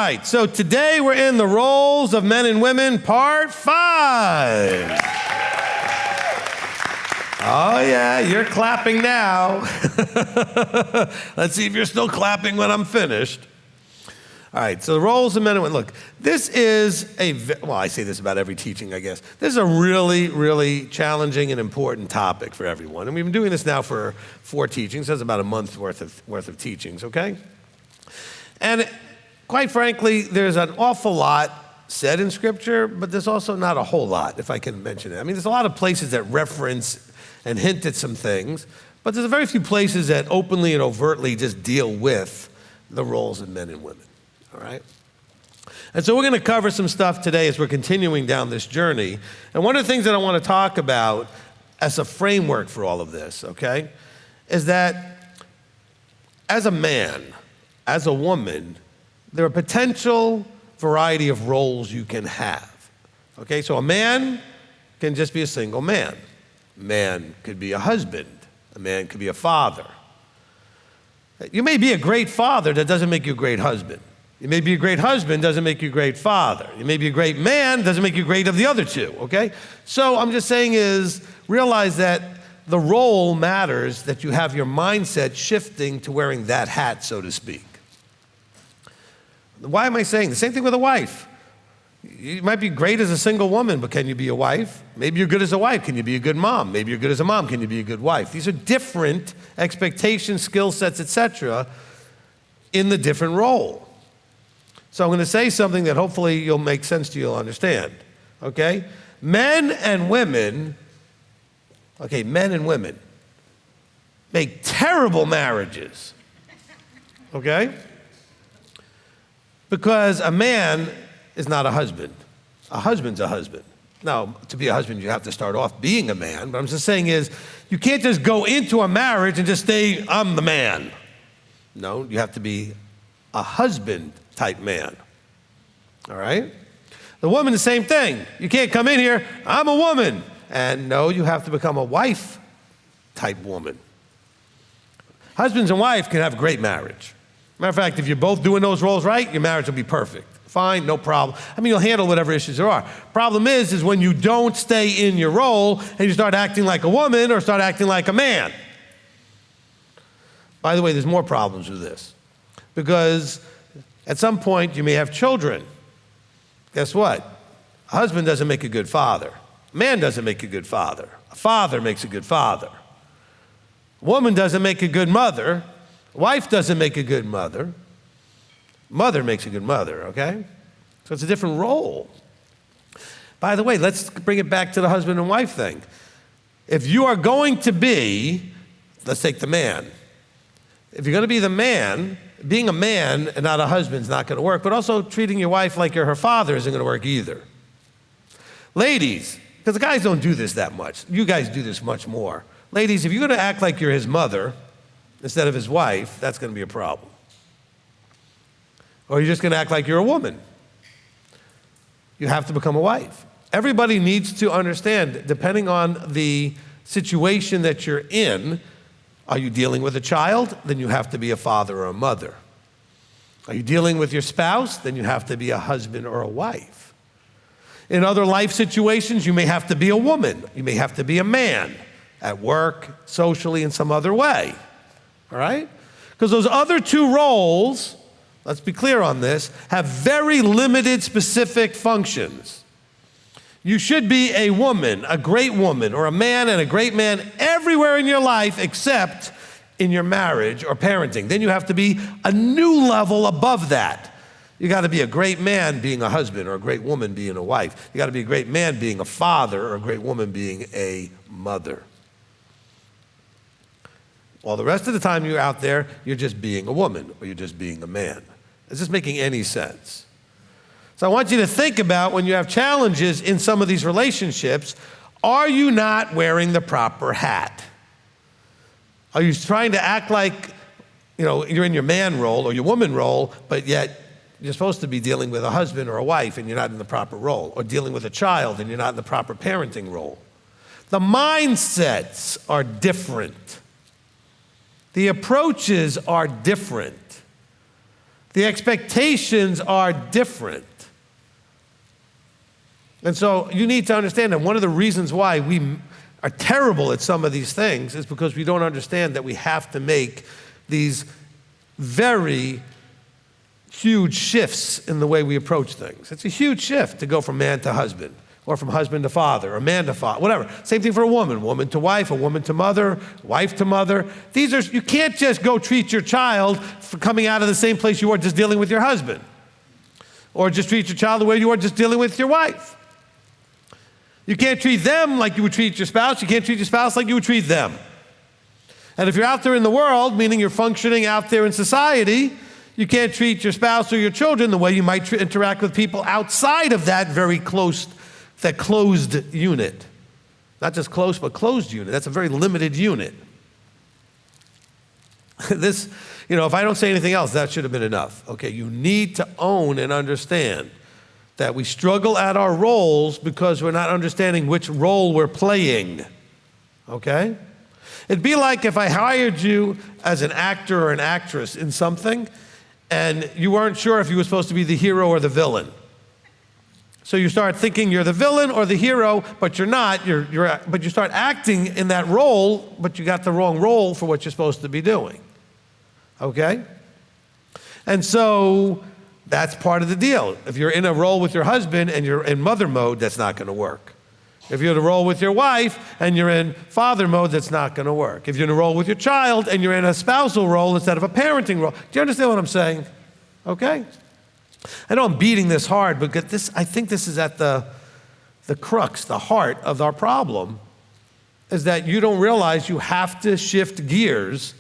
right, so today we're in the roles of men and women, part 5. Oh yeah, you're clapping now. Let's see if you're still clapping when I'm finished. All right, so the roles of men and women. Look, this is I say this about every teaching, I guess. This is a really, really challenging and important topic for everyone. And we've been doing this now for 4 teachings. That's about a month's worth of teachings, okay? And quite frankly, there's an awful lot said in Scripture, but there's also not a whole lot, if I can mention it. I mean, there's a lot of places that reference and hint at some things, but there's very few places that openly and overtly just deal with the roles of men and women, all right? And so we're going to cover some stuff today as we're continuing down this journey. And one of the things that I want to talk about as a framework for all of this, okay, is that as a man, as a woman, there are potential variety of roles you can have. Okay, so a man can just be a single man. A man could be a husband. A man could be a father. You may be a great father, that doesn't make you a great husband. You may be a great husband, doesn't make you a great father. You may be a great man, doesn't make you great of the other two, okay? So I'm just saying is, realize that the role matters, that you have your mindset shifting to wearing that hat, so to speak. Why am I saying the same thing with a wife? You might be great as a single woman, but can you be a wife? Maybe you're good as a wife. Can you be a good mom? Maybe you're good as a mom. Can you be a good wife? These are different expectations, skill sets, etc., in the different role. So I'm going to say something that hopefully you'll make sense to you, you'll understand. Okay? Men and women make terrible marriages. Okay? Because a man is not a husband. A husband's a husband. Now, to be a husband, you have to start off being a man. But I'm just saying is, you can't just go into a marriage and just say, I'm the man. No, you have to be a husband-type man. All right? The woman, the same thing. You can't come in here, I'm a woman. And no, you have to become a wife-type woman. Husbands and wives can have a great marriage. Matter of fact, if you're both doing those roles right, your marriage will be perfect. Fine, no problem. I mean, you'll handle whatever issues there are. Problem is when you don't stay in your role and you start acting like a woman or start acting like a man. By the way, there's more problems with this. Because at some point, you may have children. Guess what? A husband doesn't make a good father. A man doesn't make a good father. A father makes a good father. A woman doesn't make a good mother. Wife doesn't make a good mother. Mother makes a good mother, okay? So it's a different role. By the way, let's bring it back to the husband and wife thing. If you are going to be, let's take the man. If you're going to be the man, being a man and not a husband is not going to work, but also treating your wife like you're her father isn't going to work either. Ladies, because the guys don't do this that much. You guys do this much more. Ladies, if you're going to act like you're his mother instead of his wife, that's going to be a problem. Or you're just going to act like you're a woman. You have to become a wife. Everybody needs to understand, depending on the situation that you're in, are you dealing with a child? Then you have to be a father or a mother. Are you dealing with your spouse? Then you have to be a husband or a wife. In other life situations, you may have to be a woman. You may have to be a man at work, socially, in some other way. All right? Because those other two roles, let's be clear on this, have very limited specific functions. You should be a woman, a great woman, or a man and a great man everywhere in your life except in your marriage or parenting. Then you have to be a new level above that. You got to be a great man being a husband or a great woman being a wife. You got to be a great man being a father or a great woman being a mother. While the rest of the time you're out there, you're just being a woman or you're just being a man. Is this making any sense? So I want you to think about when you have challenges in some of these relationships, are you not wearing the proper hat? Are you trying to act like, you're in your man role or your woman role, but yet you're supposed to be dealing with a husband or a wife and you're not in the proper role, or dealing with a child and you're not in the proper parenting role? The mindsets are different. The approaches are different. The expectations are different. And so you need to understand that one of the reasons why we are terrible at some of these things is because we don't understand that we have to make these very huge shifts in the way we approach things. It's a huge shift to go from man to husband, or from husband to father, or man to father, whatever. Same thing for a woman to wife, a woman to mother, wife to mother. You can't just go treat your child for coming out of the same place you were just dealing with your husband, or just treat your child the way you were just dealing with your wife. You can't treat them like you would treat your spouse. You can't treat your spouse like you would treat them. And if you're out there in the world, meaning you're functioning out there in society, you can't treat your spouse or your children the way you might interact with people outside of that very closed unit. Not just close, but closed unit. That's a very limited unit. This, if I don't say anything else, that should have been enough. Okay, you need to own and understand that we struggle at our roles because we're not understanding which role we're playing. Okay? It'd be like if I hired you as an actor or an actress in something, and you weren't sure if you were supposed to be the hero or the villain. So you start thinking you're the villain or the hero, but you're not. But you start acting in that role, but you got the wrong role for what you're supposed to be doing. Okay? And so that's part of the deal. If you're in a role with your husband and you're in mother mode, that's not going to work. If you're in a role with your wife and you're in father mode, that's not going to work. If you're in a role with your child and you're in a spousal role instead of a parenting role. Do you understand what I'm saying? Okay? I know I'm beating this hard, but I think this is at the crux, the heart of our problem, is that you don't realize you have to shift gears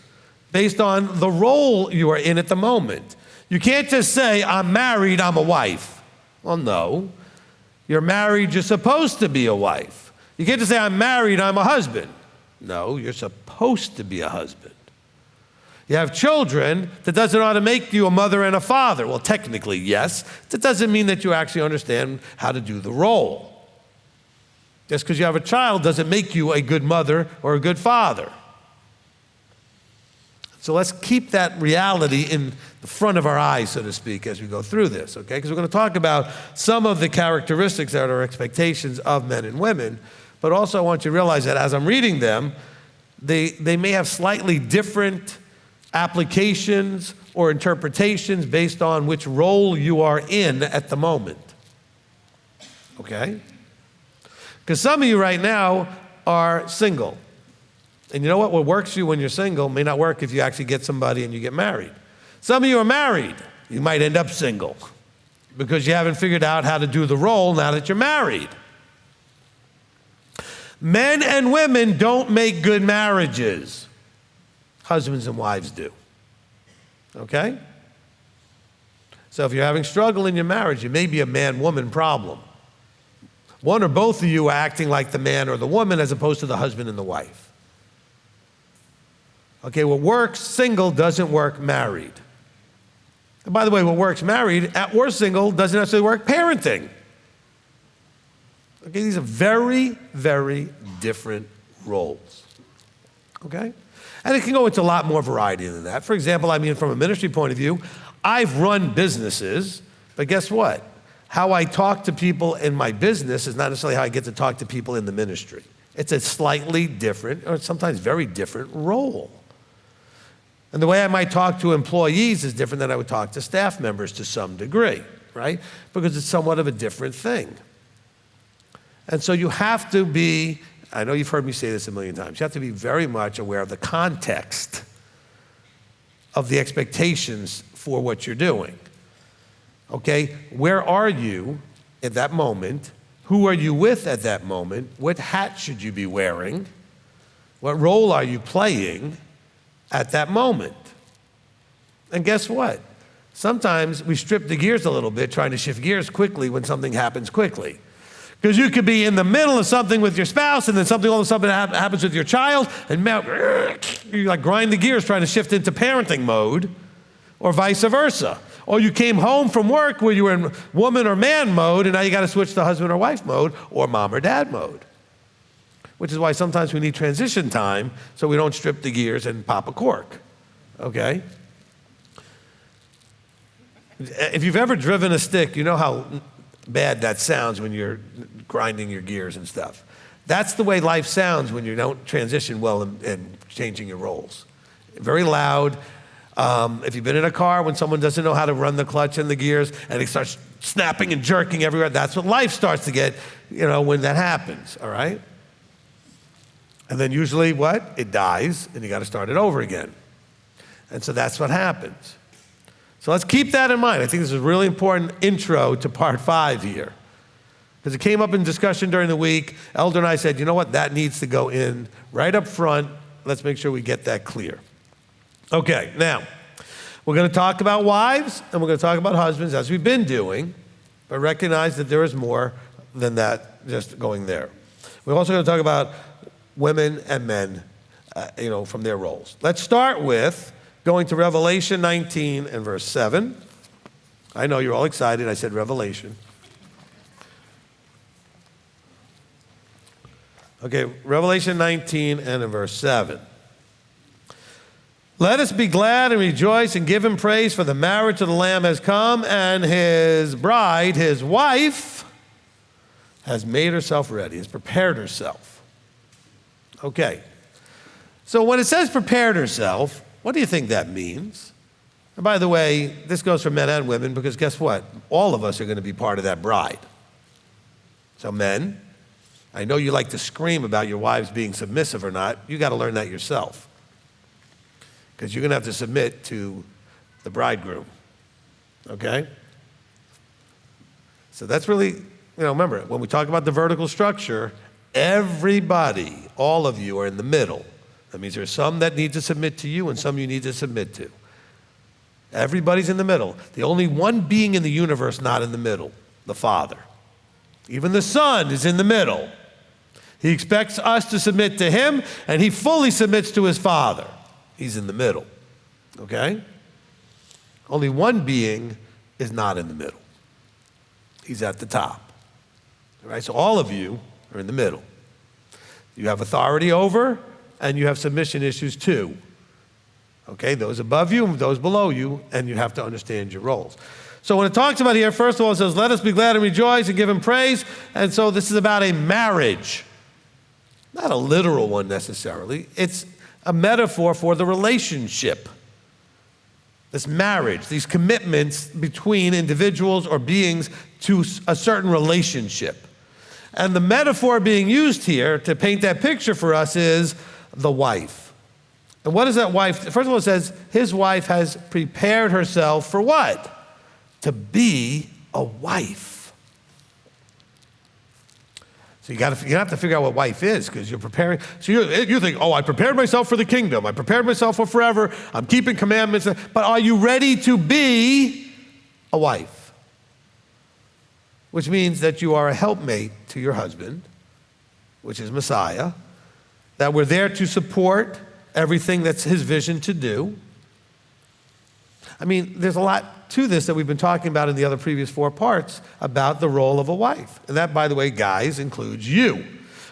based on the role you are in at the moment. You can't just say, I'm married, I'm a wife. Well, no. You're married, you're supposed to be a wife. You can't just say, I'm married, I'm a husband. No, you're supposed to be a husband. You have children, that doesn't ought to make you a mother and a father. Well, technically, yes. That doesn't mean that you actually understand how to do the role. Just because you have a child doesn't make you a good mother or a good father. So let's keep that reality in the front of our eyes, so to speak, as we go through this, okay? Because we're going to talk about some of the characteristics that are expectations of men and women, but also I want you to realize that as I'm reading them, they may have slightly different applications or interpretations based on which role you are in at the moment, okay? Because some of you right now are single. And you know what? What works for you when you're single may not work if you actually get somebody and you get married. Some of you are married. You might end up single because you haven't figured out how to do the role now that you're married. Men and women don't make good marriages. Husbands and wives do. Okay? So if you're having struggle in your marriage, it may be a man-woman problem. One or both of you are acting like the man or the woman as opposed to the husband and the wife. Okay, what works single doesn't work married. And by the way, what works married or single doesn't necessarily work parenting. Okay, these are very, very different roles. Okay? And it can go into a lot more variety than that. For example, from a ministry point of view, I've run businesses, but guess what? How I talk to people in my business is not necessarily how I get to talk to people in the ministry. It's a slightly different, or sometimes very different role. And the way I might talk to employees is different than I would talk to staff members to some degree, right? Because it's somewhat of a different thing. And so you have to be, I know you've heard me say this a million times, you have to be very much aware of the context of the expectations for what you're doing. Okay, where are you at that moment? Who are you with at that moment? What hat should you be wearing? What role are you playing at that moment? And guess what? Sometimes we strip the gears a little bit, trying to shift gears quickly when something happens quickly. Because you could be in the middle of something with your spouse, and then all of a sudden happens with your child, and you like grind the gears trying to shift into parenting mode, or vice versa. Or you came home from work where you were in woman or man mode, and now you got to switch to husband or wife mode, or mom or dad mode. Which is why sometimes we need transition time so we don't strip the gears and pop a cork, okay? If you've ever driven a stick, you know how bad that sounds when you're grinding your gears and stuff. That's the way life sounds when you don't transition well in changing your roles. Very loud. If you've been in a car when someone doesn't know how to run the clutch and the gears and it starts snapping and jerking everywhere, that's what life starts to get, when that happens, all right? And then usually what? It dies and you got to start it over again. And so that's what happens. So let's keep that in mind. I think this is a really important intro to part 5 here. Because it came up in discussion during the week. Elder and I said, you know what? That needs to go in right up front. Let's make sure we get that clear. Okay, now, we're going to talk about wives and we're going to talk about husbands as we've been doing, but recognize that there is more than that just going there. We're also going to talk about women and men, from their roles. Let's start with going to Revelation 19 and verse 7. I know you're all excited. I said Revelation. Okay, Revelation 19 and in verse 7. Let us be glad and rejoice and give him praise, for the marriage of the Lamb has come, and his bride, his wife, has made herself ready, has prepared herself. Okay. So when it says prepared herself, what do you think that means? And by the way, this goes for men and women, because guess what? All of us are going to be part of that bride. So men, I know you like to scream about your wives being submissive or not. You got to learn that yourself. Because you're going to have to submit to the bridegroom, okay? So that's really, remember, when we talk about the vertical structure, everybody, all of you are in the middle. That means there's some that need to submit to you and some you need to submit to. Everybody's in the middle. The only one being in the universe not in the middle, the Father. Even the Son is in the middle. He expects us to submit to him, and he fully submits to his Father. He's in the middle, okay? Only one being is not in the middle. He's at the top, all right? So all of you are in the middle. You have authority over, and you have submission issues too, okay? Those above you and those below you, and you have to understand your roles. So when it talks about here, first of all, it says, let us be glad and rejoice and give him praise. And so this is about a marriage, not a literal one necessarily. It's a metaphor for the relationship, this marriage, these commitments between individuals or beings to a certain relationship. And the metaphor being used here to paint that picture for us is the wife. And what is that wife? First of all, it says his wife has prepared herself for what? To be a wife. So you have to figure out what wife is, because you're preparing. So you think, I prepared myself for the kingdom. I prepared myself for forever. I'm keeping commandments. But are you ready to be a wife? Which means that you are a helpmate to your husband, which is Messiah, that we're there to support everything that's his vision to do. I mean, there's a lot to this that we've been talking about in the other previous 4 parts about the role of a wife. And that, by the way, guys, includes you,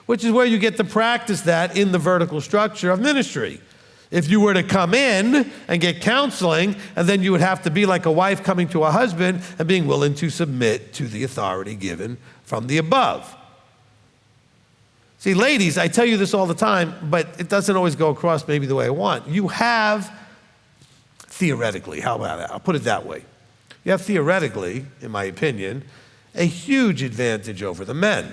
which is where you get to practice that in the vertical structure of ministry. If you were to come in and get counseling, and then you would have to be like a wife coming to a husband and being willing to submit to the authority given from the above. See, ladies, I tell you this all the time, but it doesn't always go across maybe the way I want. You have theoretically, how about that? I'll put it that way. You have theoretically, in my opinion, a huge advantage over the men.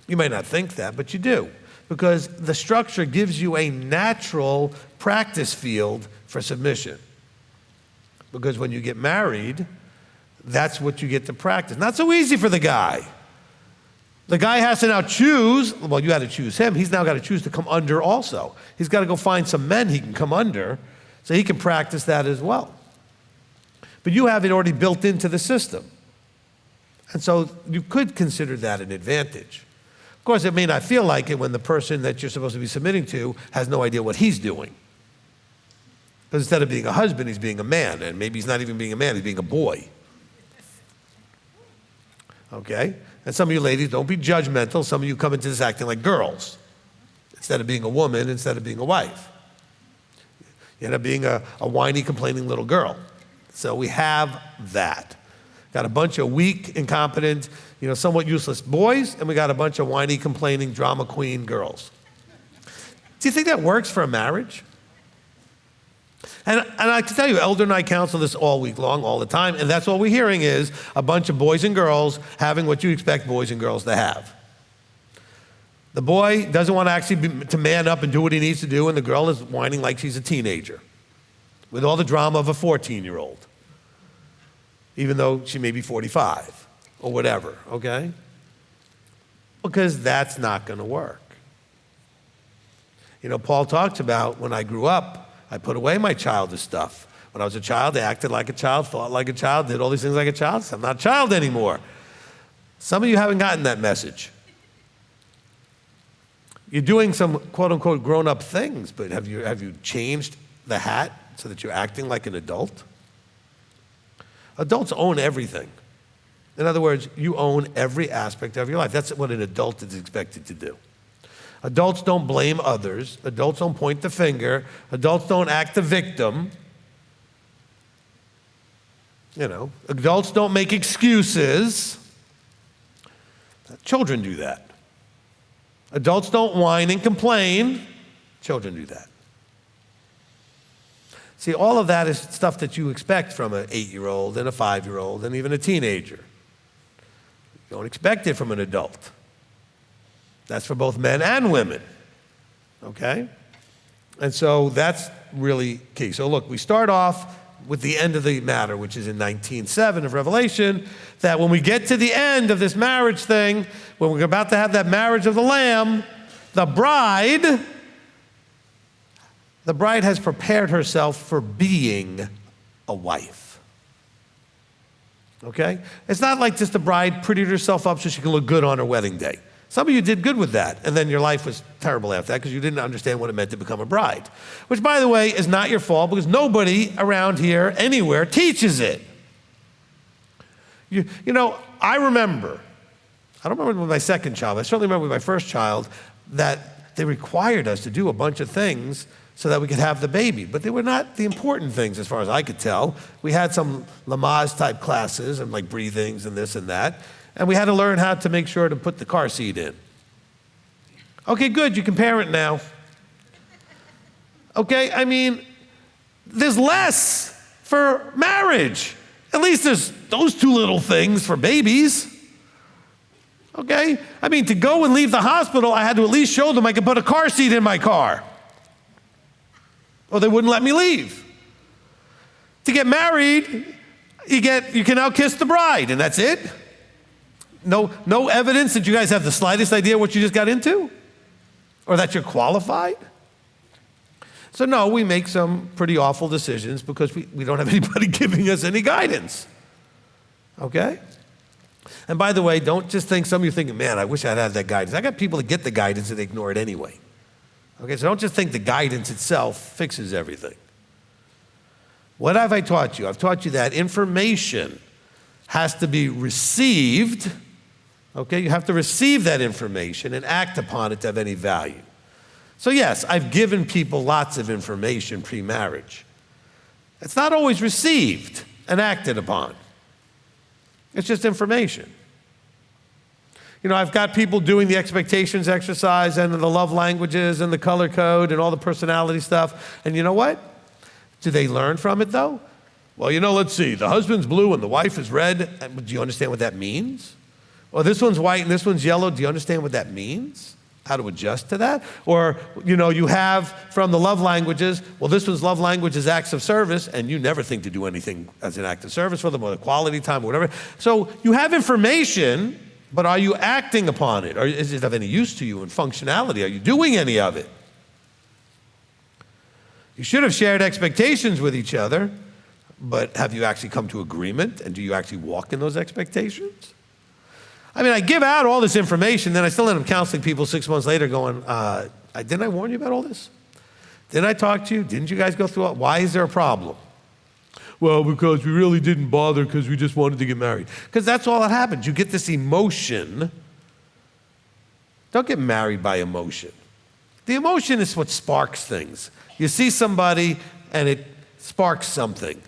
You may not think that, but you do, because the structure gives you a natural practice field for submission. Because when you get married, that's what you get to practice. Not so easy for the guy. The guy has to now choose, well, you had to choose him. He's now got to choose to come under also. He's got to go find some men he can come under, so he can practice that as well. But you have it already built into the system. And so you could consider that an advantage. Of course, it may not feel like it when the person that you're supposed to be submitting to has no idea what he's doing. Because instead of being a husband, he's being a man. And maybe he's not even being a man, he's being a boy. Okay? And some of you ladies, don't be judgmental. Some of you come into this acting like girls. Instead of being a woman, instead of being a wife. You end up being a whiny, complaining little girl. So we have that. Got a bunch of weak, incompetent, somewhat useless boys, and we got a bunch of whiny, complaining, drama queen girls. Do you think that works for a marriage? And I can tell you, Elder and I counsel this all week long, all the time, and that's all we're hearing is a bunch of boys and girls having what you expect boys and girls to have. The boy doesn't want to actually to man up and do what he needs to do, and the girl is whining like she's a teenager with all the drama of a 14-year-old, even though she may be 45 or whatever, okay? Because that's not going to work. Paul talks about when I grew up, I put away my childish stuff. When I was a child, I acted like a child, thought like a child, did all these things like a child. So I'm not a child anymore. Some of you haven't gotten that message. You're doing some quote-unquote grown-up things, but have you changed the hat so that you're acting like an adult? Adults own everything. In other words, you own every aspect of your life. That's what an adult is expected to do. Adults don't blame others. Adults don't point the finger. Adults don't act the victim. Adults don't make excuses. Children do that. Adults don't whine and complain. Children do that. See, all of that is stuff that you expect from an 8-year-old and a 5-year-old and even a teenager. You don't expect it from an adult. That's for both men and women, okay? And so that's really key. So look, we start off with the end of the matter, which is in 19:7 of Revelation, that when we get to the end of this marriage thing, when we're about to have that marriage of the Lamb, the bride has prepared herself for being a wife. Okay? It's not like just the bride prettied herself up so she can look good on her wedding day. Some of you did good with that, and then your life was terrible after that because you didn't understand what it meant to become a bride. Which, by the way, is not your fault because nobody around here, anywhere, teaches it. I don't remember with my second child, I certainly remember with my first child, that they required us to do a bunch of things so that we could have the baby. But they were not the important things as far as I could tell. We had some Lamaze type classes and like breathings and this and that. And we had to learn how to make sure to put the car seat in. Okay, good, you can parent now. Okay, there's less for marriage. At least there's those two little things for babies. Okay, to go and leave the hospital, I had to at least show them I could put a car seat in my car. Or they wouldn't let me leave. To get married, you can now kiss the bride, and that's it. No evidence that you guys have the slightest idea what you just got into? Or that you're qualified? So no, we make some pretty awful decisions because we don't have anybody giving us any guidance. Okay? And by the way, don't just think, some of you thinking, man, I wish I'd had that guidance. I got people that get the guidance and they ignore it anyway. Okay, so don't just think the guidance itself fixes everything. What have I taught you? I've taught you that information has to be received. Okay, you have to receive that information and act upon it to have any value. So yes, I've given people lots of information pre-marriage. It's not always received and acted upon. It's just information. I've got people doing the expectations exercise and the love languages and the color code and all the personality stuff. And you know what? Do they learn from it though? Well, let's see. The husband's blue and the wife is red. Do you understand what that means? Or this one's white and this one's yellow. Do you understand what that means? How to adjust to that? Or, you have from the love languages, well, this one's love language is acts of service, and you never think to do anything as an act of service for them or quality time or whatever. So you have information, but are you acting upon it? Or is it of any use to you in functionality? Are you doing any of it? You should have shared expectations with each other, but have you actually come to agreement? And do you actually walk in those expectations? I give out all this information, then I still end up counseling people 6 months later going, didn't I warn you about all this? Didn't I talk to you? Didn't you guys go through it? Why is there a problem? Well, because we really didn't bother because we just wanted to get married. Because that's all that happens. You get this emotion. Don't get married by emotion. The emotion is what sparks things. You see somebody and it sparks something.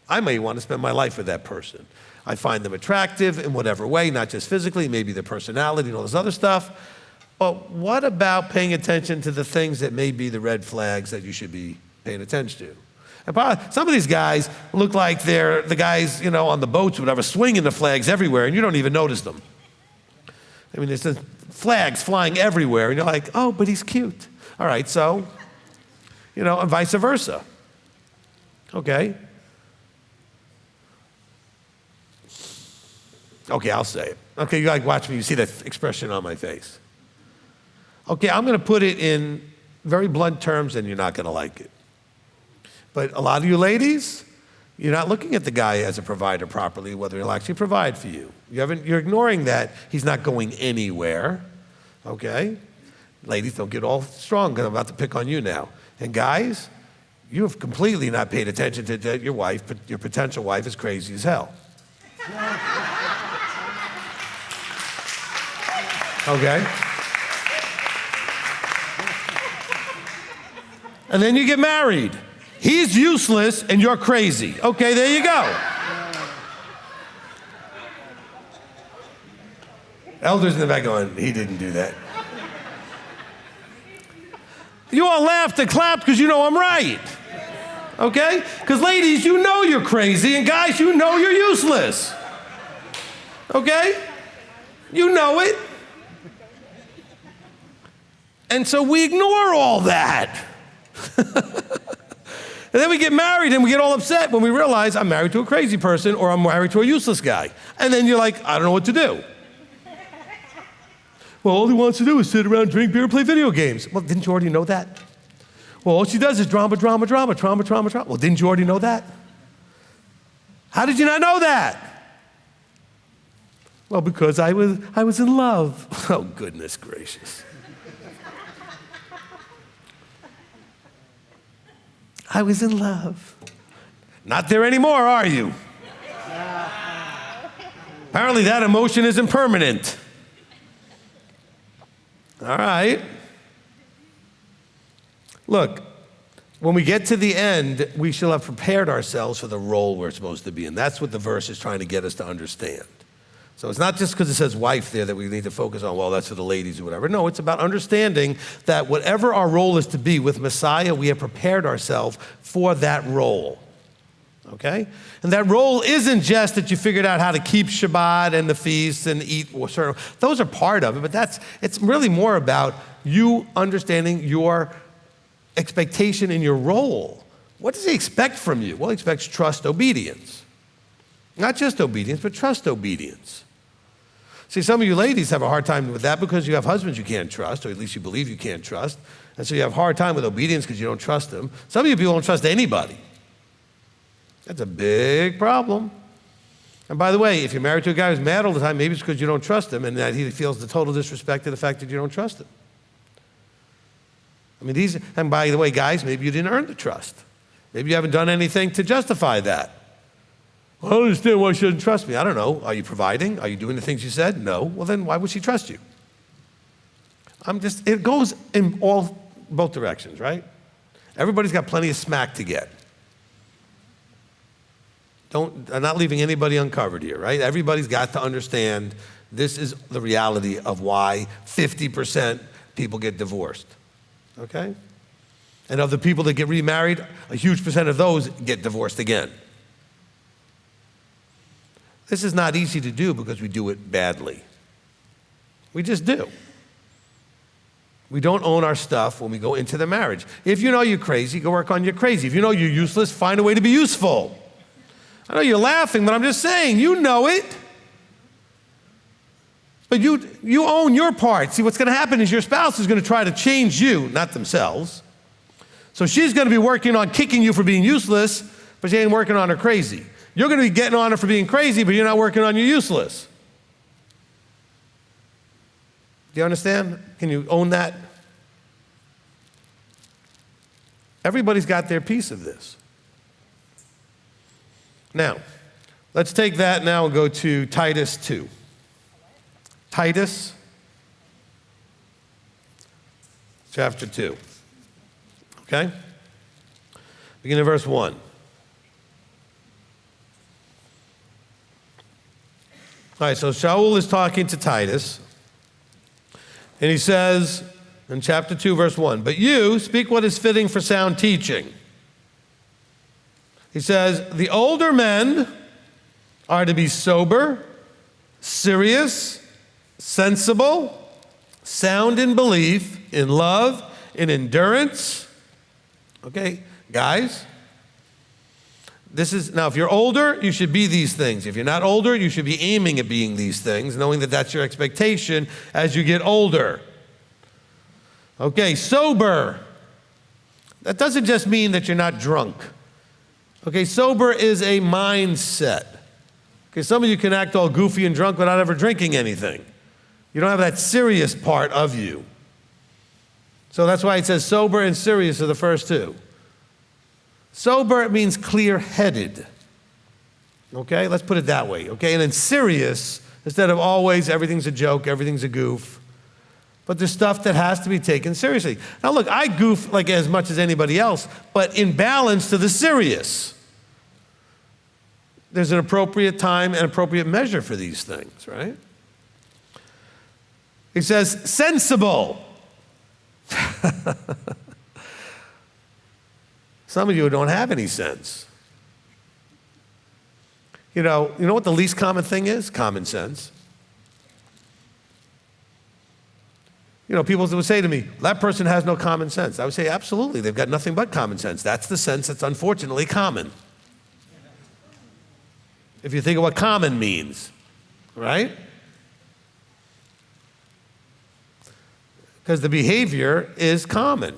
I may want to spend my life with that person. I find them attractive in whatever way, not just physically, maybe their personality and all this other stuff. But what about paying attention to the things that may be the red flags that you should be paying attention to? And some of these guys look like they're the guys, on the boats or whatever, swinging the flags everywhere, and you don't even notice them. I mean, there's just flags flying everywhere, and you're like, oh, but he's cute. All right, so, and vice versa. Okay. Okay, I'll say it. Okay, you watch me, you see that expression on my face. Okay, I'm going to put it in very blunt terms, and you're not going to like it. But a lot of you ladies, you're not looking at the guy as a provider properly, whether he'll actually provide for you. You're ignoring that he's not going anywhere, okay? Ladies, don't get all strong, because I'm about to pick on you now. And guys, you have completely not paid attention to that your wife, your potential wife is crazy as hell. Okay? And then you get married. He's useless and you're crazy. Okay, there you go. Elders in the back going, he didn't do that. You all laughed and clapped because you know I'm right. Okay? Because ladies, you know you're crazy, and guys, you know you're useless. Okay? You know it. And so we ignore all that. And then we get married and we get all upset when we realize I'm married to a crazy person or I'm married to a useless guy. And then you're like, I don't know what to do. Well, all he wants to do is sit around, drink beer, and play video games. Well, didn't you already know that? Well, all she does is drama. Well, didn't you already know that? How did you not know that? Well, because I was in love. Oh, goodness gracious. I was in love. Not there anymore, are you? Apparently that emotion isn't permanent. All right. Look, when we get to the end, we shall have prepared ourselves for the role we're supposed to be in. That's what the verse is trying to get us to understand. So it's not just because it says wife there that we need to focus on, well, that's for the ladies or whatever. No, it's about understanding that whatever our role is to be with Messiah, we have prepared ourselves for that role. Okay? And that role isn't just that you figured out how to keep Shabbat and the feasts and eat certain. Those are part of it, but it's really more about you understanding your expectation in your role. What does he expect from you? Well, he expects trust, obedience. Not just obedience, but trust, obedience. See, some of you ladies have a hard time with that because you have husbands you can't trust, or at least you believe you can't trust. And so you have a hard time with obedience because you don't trust them. Some of you people don't trust anybody. That's a big problem. And by the way, if you're married to a guy who's mad all the time, maybe it's because you don't trust him and that he feels the total disrespect to the fact that you don't trust him. I mean, and by the way, guys, maybe you didn't earn the trust. Maybe you haven't done anything to justify that. I don't understand why she doesn't trust me. I don't know. Are you providing? Are you doing the things you said? No. Well, then why would she trust you? It goes in both directions, right? Everybody's got plenty of smack to get. I'm not leaving anybody uncovered here, right? Everybody's got to understand this is the reality of why 50% people get divorced, okay? And of the people that get remarried, a huge percent of those get divorced again. This is not easy to do because we do it badly. We just do. We don't own our stuff when we go into the marriage. If you know you're crazy, go work on your crazy. If you know you're useless, find a way to be useful. I know you're laughing, but I'm just saying, you know it. But you own your part. See, what's going to happen is your spouse is going to try to change you, not themselves. So she's going to be working on kicking you for being useless, but she ain't working on her crazy. You're going to be getting on her for being crazy, but you're not working on your useless. Do you understand? Can you own that? Everybody's got their piece of this. Now, let's take that now and go to Titus 2. Titus chapter 2. Okay? Begin in verse 1. All right, so Shaul is talking to Titus, and he says in chapter 2, verse 1, "But you speak what is fitting for sound teaching." He says, "The older men are to be sober, serious, sensible, sound in belief, in love, in endurance." Okay, guys, now if you're older, you should be these things. If you're not older, you should be aiming at being these things, knowing that that's your expectation as you get older. Okay, sober. That doesn't just mean that you're not drunk. Okay, sober is a mindset. Okay, some of you can act all goofy and drunk without ever drinking anything. You don't have that serious part of you. So that's why it says sober and serious are the first two. Sober means clear-headed. Okay, let's put it that way. Okay, and then serious, instead of always everything's a joke, everything's a goof. But there's stuff that has to be taken seriously. Now look, I goof like as much as anybody else, but in balance to the serious. There's an appropriate time and appropriate measure for these things, right? He says, sensible. Some of you don't have any sense. You know what the least common thing is? Common sense. People would say to me, that person has no common sense. I would say, absolutely, they've got nothing but common sense. That's the sense that's unfortunately common. If you think of what common means, right? Because the behavior is common.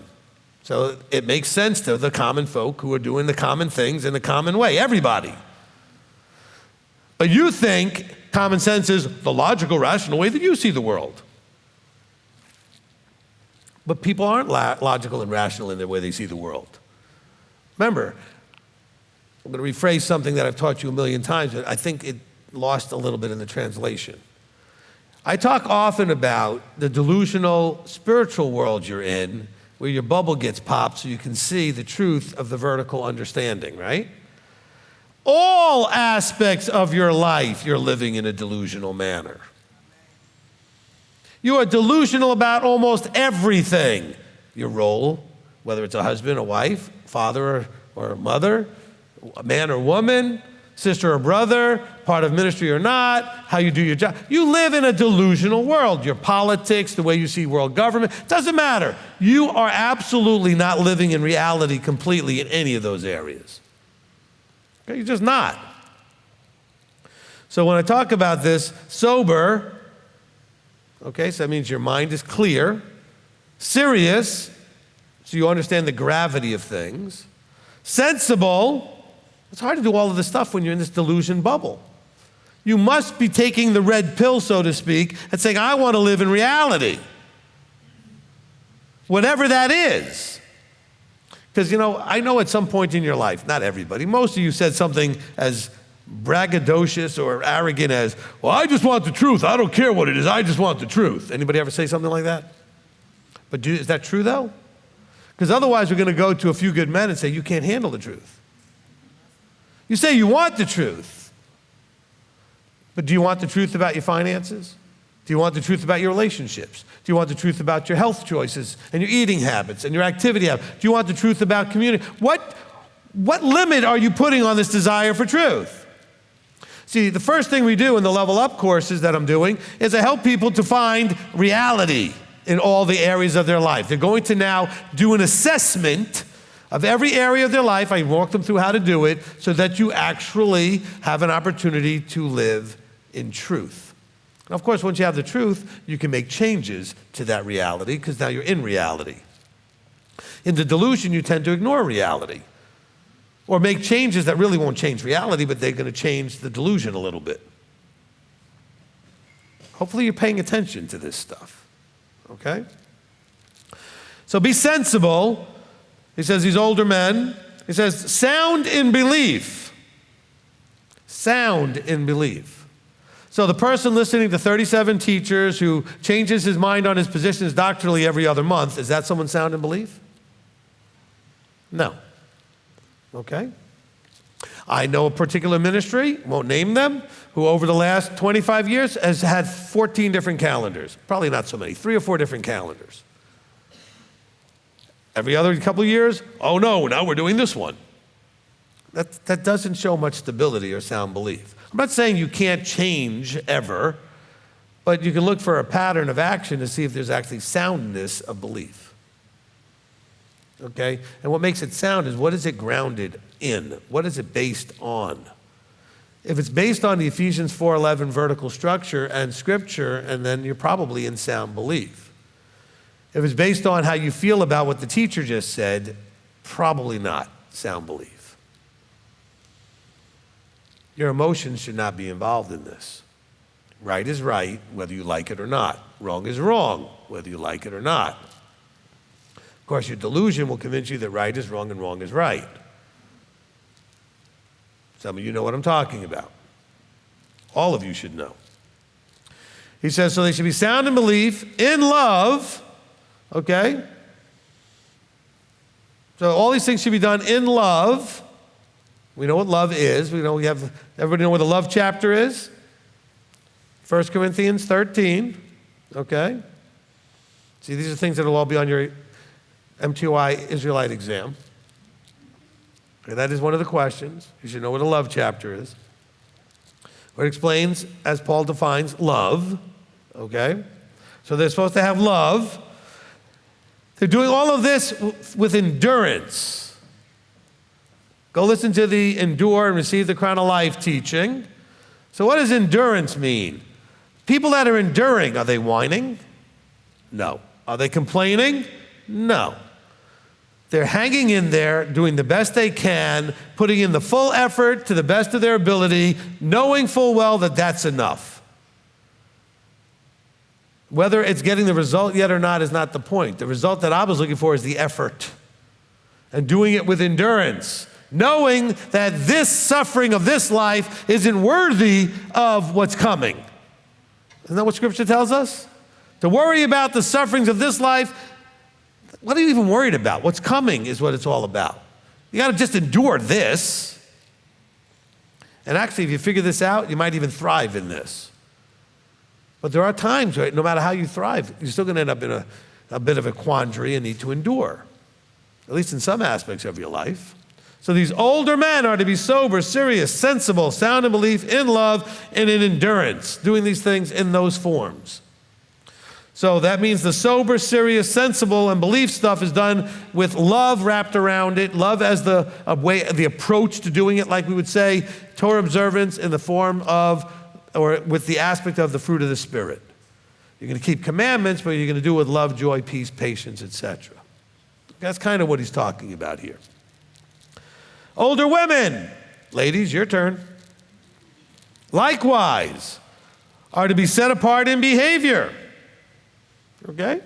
So it makes sense to the common folk who are doing the common things in a common way, everybody. But you think common sense is the logical, rational way that you see the world. But people aren't logical and rational in the way they see the world. Remember, I'm going to rephrase something that I've taught you a million times, but I think it lost a little bit in the translation. I talk often about the delusional spiritual world you're in, where your bubble gets popped so you can see the truth of the vertical understanding, right? All aspects of your life, you're living in a delusional manner. You are delusional about almost everything. Your role, whether it's a husband, a wife, father or mother, a man or woman, sister or brother, part of ministry or not, how you do your job. You live in a delusional world. Your politics, the way you see world government, doesn't matter. You are absolutely not living in reality completely in any of those areas. Okay, you're just not. So when I talk about this, sober, okay, so that means your mind is clear. Serious, so you understand the gravity of things. Sensible, it's hard to do all of this stuff when you're in this delusion bubble. You must be taking the red pill, so to speak, and saying, I want to live in reality. Whatever that is. Because, I know at some point in your life, not everybody, most of you said something as braggadocious or arrogant as, well, I just want the truth. I don't care what it is. I just want the truth. Anybody ever say something like that? But is that true, though? Because otherwise we're going to go to a few good men and say, you can't handle the truth. You say you want the truth, but do you want the truth about your finances? Do you want the truth about your relationships? Do you want the truth about your health choices and your eating habits and your activity habits? Do you want the truth about community? What limit are you putting on this desire for truth? See, the first thing we do in the Level Up courses that I'm doing is I help people to find reality in all the areas of their life. They're going to now do an assessment of every area of their life. I walk them through how to do it so that you actually have an opportunity to live in truth. And of course, once you have the truth, you can make changes to that reality because now you're in reality. In the delusion, you tend to ignore reality or make changes that really won't change reality, but they're going to change the delusion a little bit. Hopefully you're paying attention to this stuff, okay? So be sensible. He says these older men, he says, sound in belief. Sound in belief. So the person listening to 37 teachers who changes his mind on his positions doctrinally every other month, is that someone sound in belief? No. Okay? I know a particular ministry, won't name them, who over the last 25 years has had 14 different calendars. Probably not so many, 3 or 4 different calendars. Every other couple of years, oh no, now we're doing this one. That doesn't show much stability or sound belief. I'm not saying you can't change ever, but you can look for a pattern of action to see if there's actually soundness of belief. Okay? And what makes it sound is, what is it grounded in? What is it based on? If it's based on the Ephesians 4:11 vertical structure and scripture, and then you're probably in sound belief. If it's based on how you feel about what the teacher just said, probably not sound belief. Your emotions should not be involved in this. Right is right, whether you like it or not. Wrong is wrong, whether you like it or not. Of course, your delusion will convince you that right is wrong and wrong is right. Some of you know what I'm talking about. All of you should know. He says, so they should be sound in belief, in love, okay? So all these things should be done in love. We know what love is. Everybody know what the love chapter is? 1 Corinthians 13, okay? See, these are things that will all be on your m.t.o.i. Israelite exam. Okay, that is one of the questions. You should know what a love chapter is. Where it explains, as Paul defines, love, okay? So they're supposed to have love. They're doing all of this with endurance. Go listen to the Endure and Receive the Crown of Life teaching. So what does endurance mean? People that are enduring, are they whining? No. Are they complaining? No. They're hanging in there, doing the best they can, putting in the full effort to the best of their ability, knowing full well that that's enough. Whether it's getting the result yet or not is not the point. The result that I was looking for is the effort and doing it with endurance, knowing that this suffering of this life isn't worthy of what's coming. Isn't that what Scripture tells us? To worry about the sufferings of this life, what are you even worried about? What's coming is what it's all about. You got to just endure this. And actually, if you figure this out, you might even thrive in this. But there are times, right, no matter how you thrive, you're still going to end up in a bit of a quandary and need to endure, at least in some aspects of your life. So these older men are to be sober, serious, sensible, sound in belief, in love, and in endurance, doing these things in those forms. So that means the sober, serious, sensible, and belief stuff is done with love wrapped around it, love as the approach to doing it, like we would say, Torah observance in the form of, or with the aspect of the fruit of the Spirit. You're going to keep commandments, but you're going to do it with love, joy, peace, patience, etc. That's kind of what he's talking about here. Older women, ladies, your turn. Likewise, are to be set apart in behavior. Okay?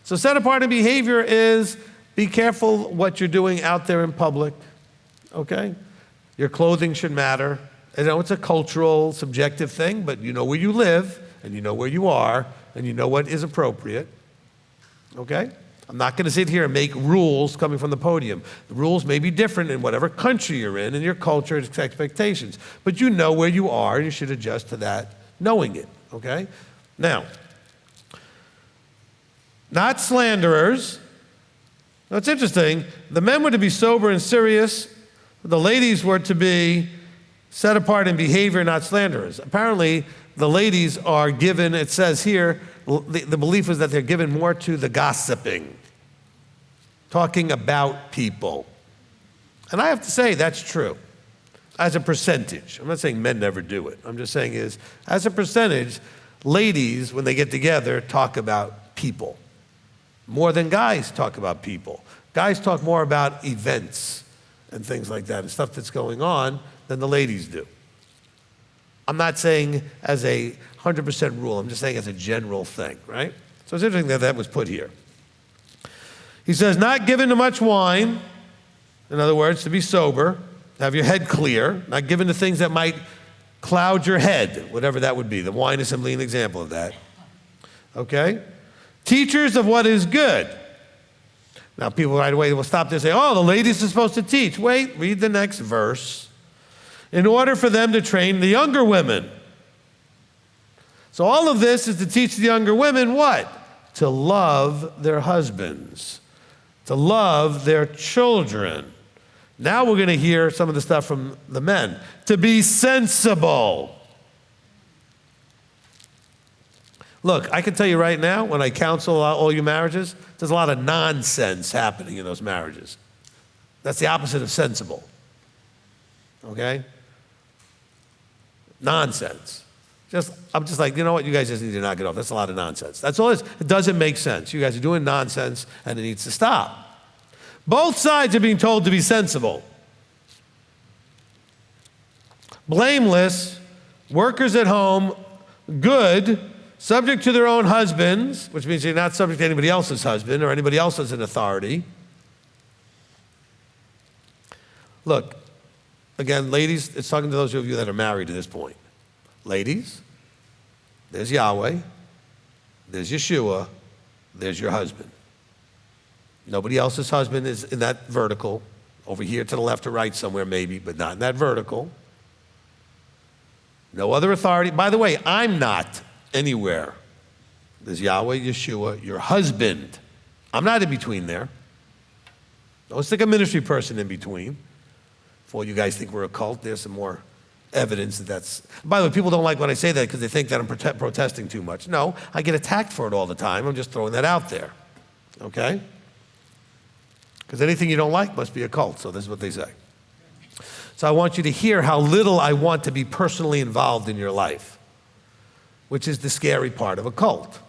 So set apart in behavior is be careful what you're doing out there in public. Okay? Your clothing should matter. I know it's a cultural, subjective thing, but you know where you live, and you know where you are, and you know what is appropriate. Okay? I'm not going to sit here and make rules coming from the podium. The rules may be different in whatever country you're in, and your culture and expectations. But you know where you are, and you should adjust to that, knowing it. Okay? Now, not slanderers. Now, it's interesting. The men were to be sober and serious. The ladies were to be set apart in behavior, not slanderers. Apparently, the ladies are given, it says here, the belief is that they're given more to the gossiping, talking about people. And I have to say that's true, as a percentage. I'm not saying men never do it. I'm just saying is, as a percentage, ladies, when they get together, talk about people. More than guys talk about people. Guys talk more about events and things like that and stuff that's going on than the ladies do. I'm not saying as a 100% rule. I'm just saying as a general thing, right? So it's interesting that that was put here. He says, not given to much wine. In other words, to be sober, have your head clear, not given to things that might cloud your head, whatever that would be. The wine is simply an example of that. Okay? Teachers of what is good. Now, people right away will stop there and say, oh, the ladies are supposed to teach. Wait, read the next verse. in order for them to train the younger women. So all of this is to teach the younger women what? To love their husbands, to love their children. Now we're going to hear some of the stuff from the men. To be sensible. Look, I can tell you right now, when I counsel all you marriages, there's a lot of nonsense happening in those marriages. That's the opposite of sensible. Okay? Nonsense. I'm just like, you know what? You guys just need to knock it off. That's a lot of nonsense. That's all it is. It doesn't make sense. You guys are doing nonsense, and it needs to stop. Both sides are being told to be sensible. Blameless, workers at home, good, subject to their own husbands, which means you're not subject to anybody else's husband or anybody else as an authority. Look, again, ladies, it's talking to those of you that are married to this point. Ladies, there's Yahweh, there's Yeshua, there's your husband. Nobody else's husband is in that vertical, over here to the left or right somewhere maybe, but not in that vertical. No other authority. By the way, I'm not anywhere. There's Yahweh, Yeshua, your husband. I'm not in between there. Don't stick a ministry person in between. For all you guys think we're a cult, there's some more evidence that's... By the way, people don't like when I say that because they think that I'm protesting too much. No, I get attacked for it all the time. I'm just throwing that out there. Okay? Because anything you don't like must be a cult, so this is what they say. So I want you to hear how little I want to be personally involved in your life, which is the scary part of a cult.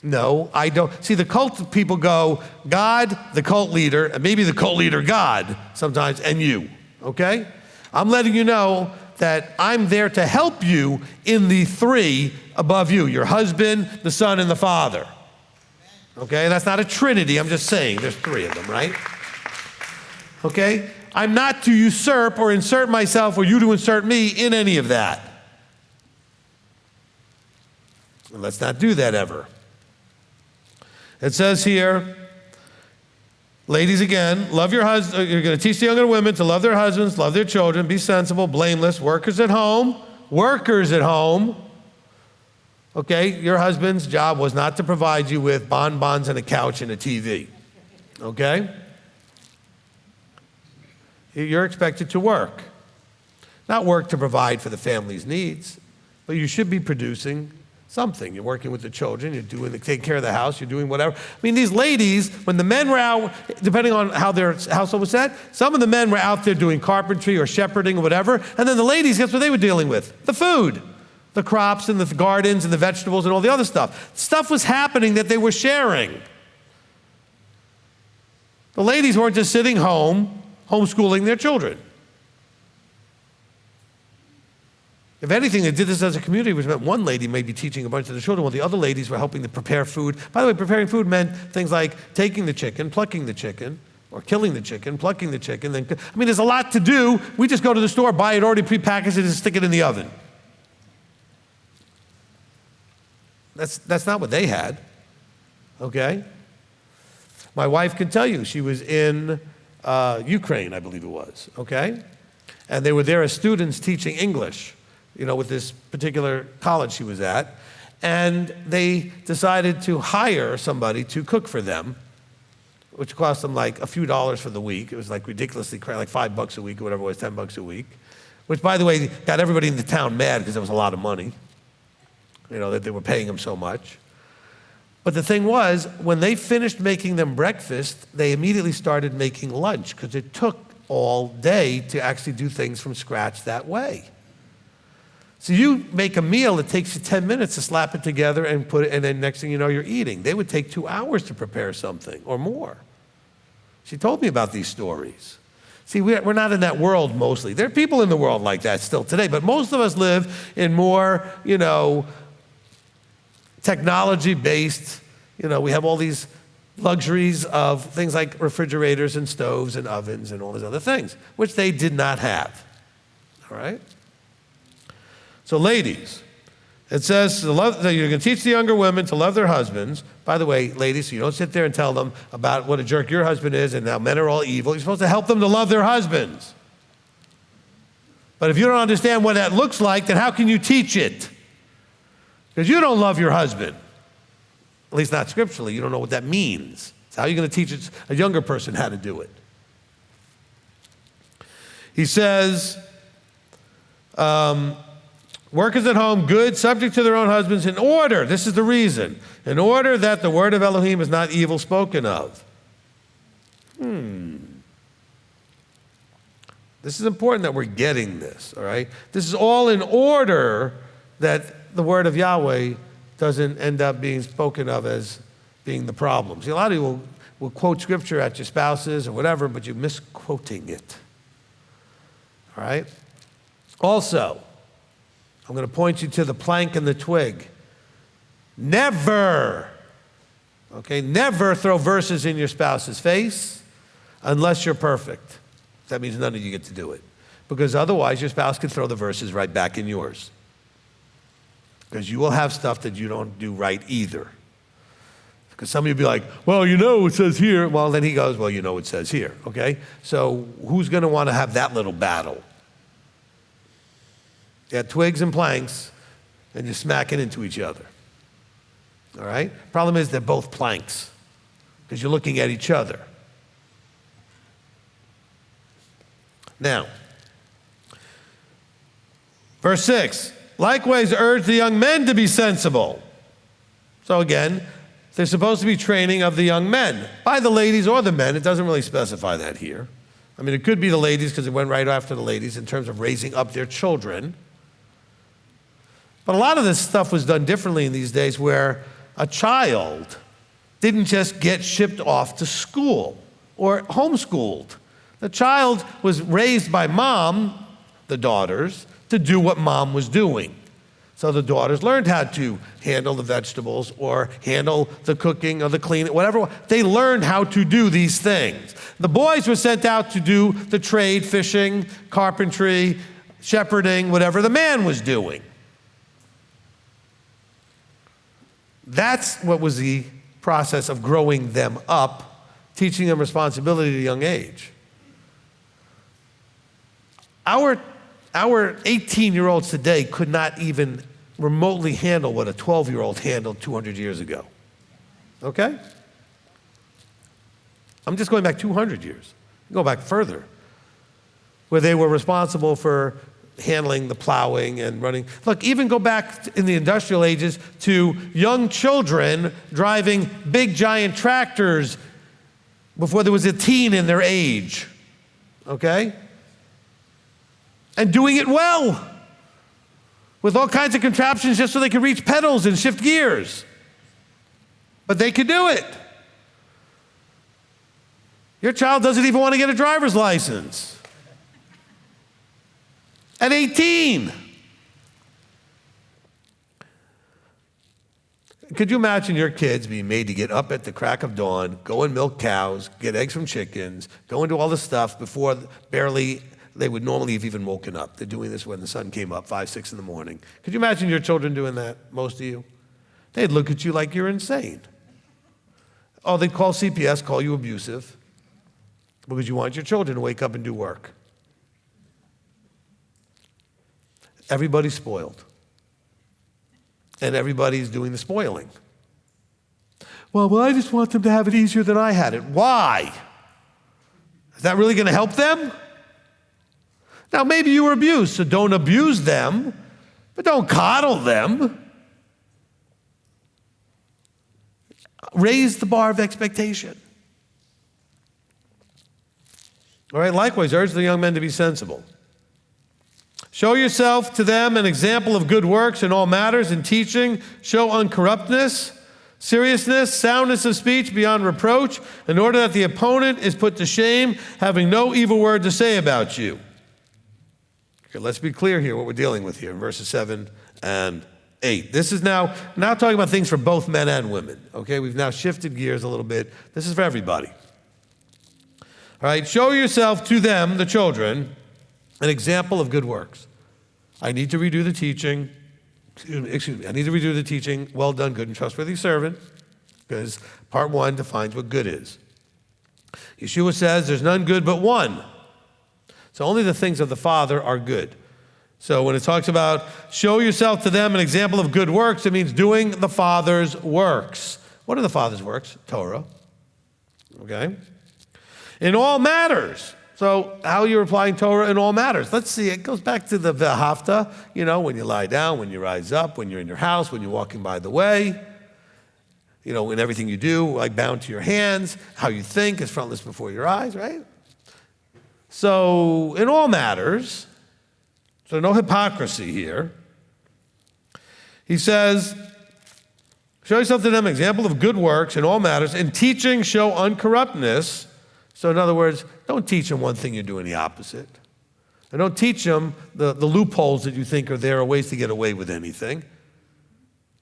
No, I don't. See, the cult people go, God, the cult leader, and maybe the cult leader, God, sometimes, and you, okay? I'm letting you know that I'm there to help you in the three above you, your husband, the son, and the father. Okay, that's not a trinity, I'm just saying there's three of them, right? Okay, I'm not to usurp or insert myself or you to insert me in any of that. And let's not do that ever. It says here, ladies again, love your husband. You're going to teach the younger women to love their husbands, love their children, be sensible, blameless, workers at home. Okay, your husband's job was not to provide you with bonbons and a couch and a TV. Okay? You're expected to work. Not work to provide for the family's needs, but you should be producing something. You're working with the children, you're taking care of the house, you're doing whatever. I mean, these ladies, when the men were out, depending on how their household was set, some of the men were out there doing carpentry or shepherding or whatever, and then the ladies, guess what they were dealing with? The food, the crops and the gardens and the vegetables and all the other stuff. Stuff was happening that they were sharing. The ladies weren't just sitting home, homeschooling their children. If anything, they did this as a community, which meant one lady may be teaching a bunch of the children while the other ladies were helping to prepare food. By the way, preparing food meant things like taking the chicken, plucking the chicken, or killing the chicken, plucking the chicken. There's a lot to do. We just go to the store, buy it already prepackaged, and stick it in the oven. That's not what they had, okay? My wife can tell you, she was in Ukraine, I believe it was, okay? And they were there as students teaching English, with this particular college she was at. And they decided to hire somebody to cook for them, which cost them like a few dollars for the week. It was like ridiculously crazy, like $5 a week or whatever it was, $10 a week. Which, by the way, got everybody in the town mad because it was a lot of money, that they were paying them so much. But the thing was, when they finished making them breakfast, they immediately started making lunch because it took all day to actually do things from scratch that way. So you make a meal, it takes you 10 minutes to slap it together and put it, and then next thing you know, you're eating. They would take 2 hours to prepare something or more. She told me about these stories. See, we're not in that world mostly. There are people in the world like that still today, but most of us live in more, technology-based, we have all these luxuries of things like refrigerators and stoves and ovens and all these other things, which they did not have, all right? So ladies, it says you're going to teach the younger women to love their husbands. By the way, ladies, so you don't sit there and tell them about what a jerk your husband is and now men are all evil. You're supposed to help them to love their husbands. But if you don't understand what that looks like, then how can you teach it? Because you don't love your husband. At least not scripturally. You don't know what that means. So how are you going to teach a younger person how to do it? He says, workers at home, good, subject to their own husbands, in order, this is the reason, in order that the word of Elohim is not evil spoken of. This is important that we're getting this, all right? This is all in order that the word of Yahweh doesn't end up being spoken of as being the problem. See, a lot of you will quote scripture at your spouses or whatever, but you're misquoting it, all right? Also, I'm going to point you to the plank and the twig. Never, okay, never throw verses in your spouse's face unless you're perfect. That means none of you get to do it. Because otherwise, your spouse can throw the verses right back in yours. Because you will have stuff that you don't do right either. Because some of you will be like, well, you know it says here. Well, then he goes, well, you know it says here, okay? So who's going to want to have that little battle? You got twigs and planks, and you're smacking into each other. All right? Problem is they're both planks because you're looking at each other. Now, verse 6, likewise urge the young men to be sensible. So again, there's supposed to be training of the young men by the ladies or the men. It doesn't really specify that here. I mean, it could be the ladies because it went right after the ladies in terms of raising up their children. But a lot of this stuff was done differently in these days where a child didn't just get shipped off to school or homeschooled. The child was raised by mom, the daughters, to do what mom was doing. So the daughters learned how to handle the vegetables or handle the cooking or the cleaning, whatever. They learned how to do these things. The boys were sent out to do the trade, fishing, carpentry, shepherding, whatever the man was doing. That's what was the process of growing them up, teaching them responsibility at a young age. Our 18-year-olds today could not even remotely handle what a 12-year-old handled 200 years ago. Okay? I'm just going back 200 years. Go back further, where they were responsible for handling the plowing and running. Look, even go back in the industrial ages to young children driving big giant tractors before there was a teen in their age. Okay? And doing it well, with all kinds of contraptions just so they could reach pedals and shift gears. But they could do it. Your child doesn't even want to get a driver's license. At 18. Could you imagine your kids being made to get up at the crack of dawn, go and milk cows, get eggs from chickens, go and do all this stuff before barely they would normally have even woken up. They're doing this when the sun came up, 5, 6 in the morning. Could you imagine your children doing that, most of you? They'd look at you like you're insane. Oh, they'd call CPS, call you abusive, because you want your children to wake up and do work. Everybody's spoiled. And everybody's doing the spoiling. Well, I just want them to have it easier than I had it. Why? Is that really going to help them? Now, maybe you were abused, so don't abuse them, but don't coddle them. Raise the bar of expectation. All right, likewise, urge the young men to be sensible. Show yourself to them an example of good works in all matters, in teaching. Show uncorruptness, seriousness, soundness of speech beyond reproach, in order that the opponent is put to shame, having no evil word to say about you. Okay, let's be clear here what we're dealing with here in verses 7 and 8. This is now talking about things for both men and women. Okay, we've now shifted gears a little bit. This is for everybody. All right, show yourself to them, the children, an example of good works. I need to redo the teaching. Excuse me. I need to redo the teaching. Well done, good and trustworthy servant, because part 1 defines what good is. Yeshua says there's none good but one. So only the things of the Father are good. So when it talks about show yourself to them an example of good works, it means doing the Father's works. What are the Father's works? Torah. Okay? In all matters. So how are you applying Torah in all matters? Let's see, it goes back to the V'ahavta, when you lie down, when you rise up, when you're in your house, when you're walking by the way, in everything you do, like bound to your hands, how you think is frontless before your eyes, right? So in all matters, so no hypocrisy here. He says, show yourself to them an example of good works in all matters. In teaching, show uncorruptness. So in other words, don't teach them one thing, you're doing the opposite. And don't teach them the loopholes that you think are there or ways to get away with anything.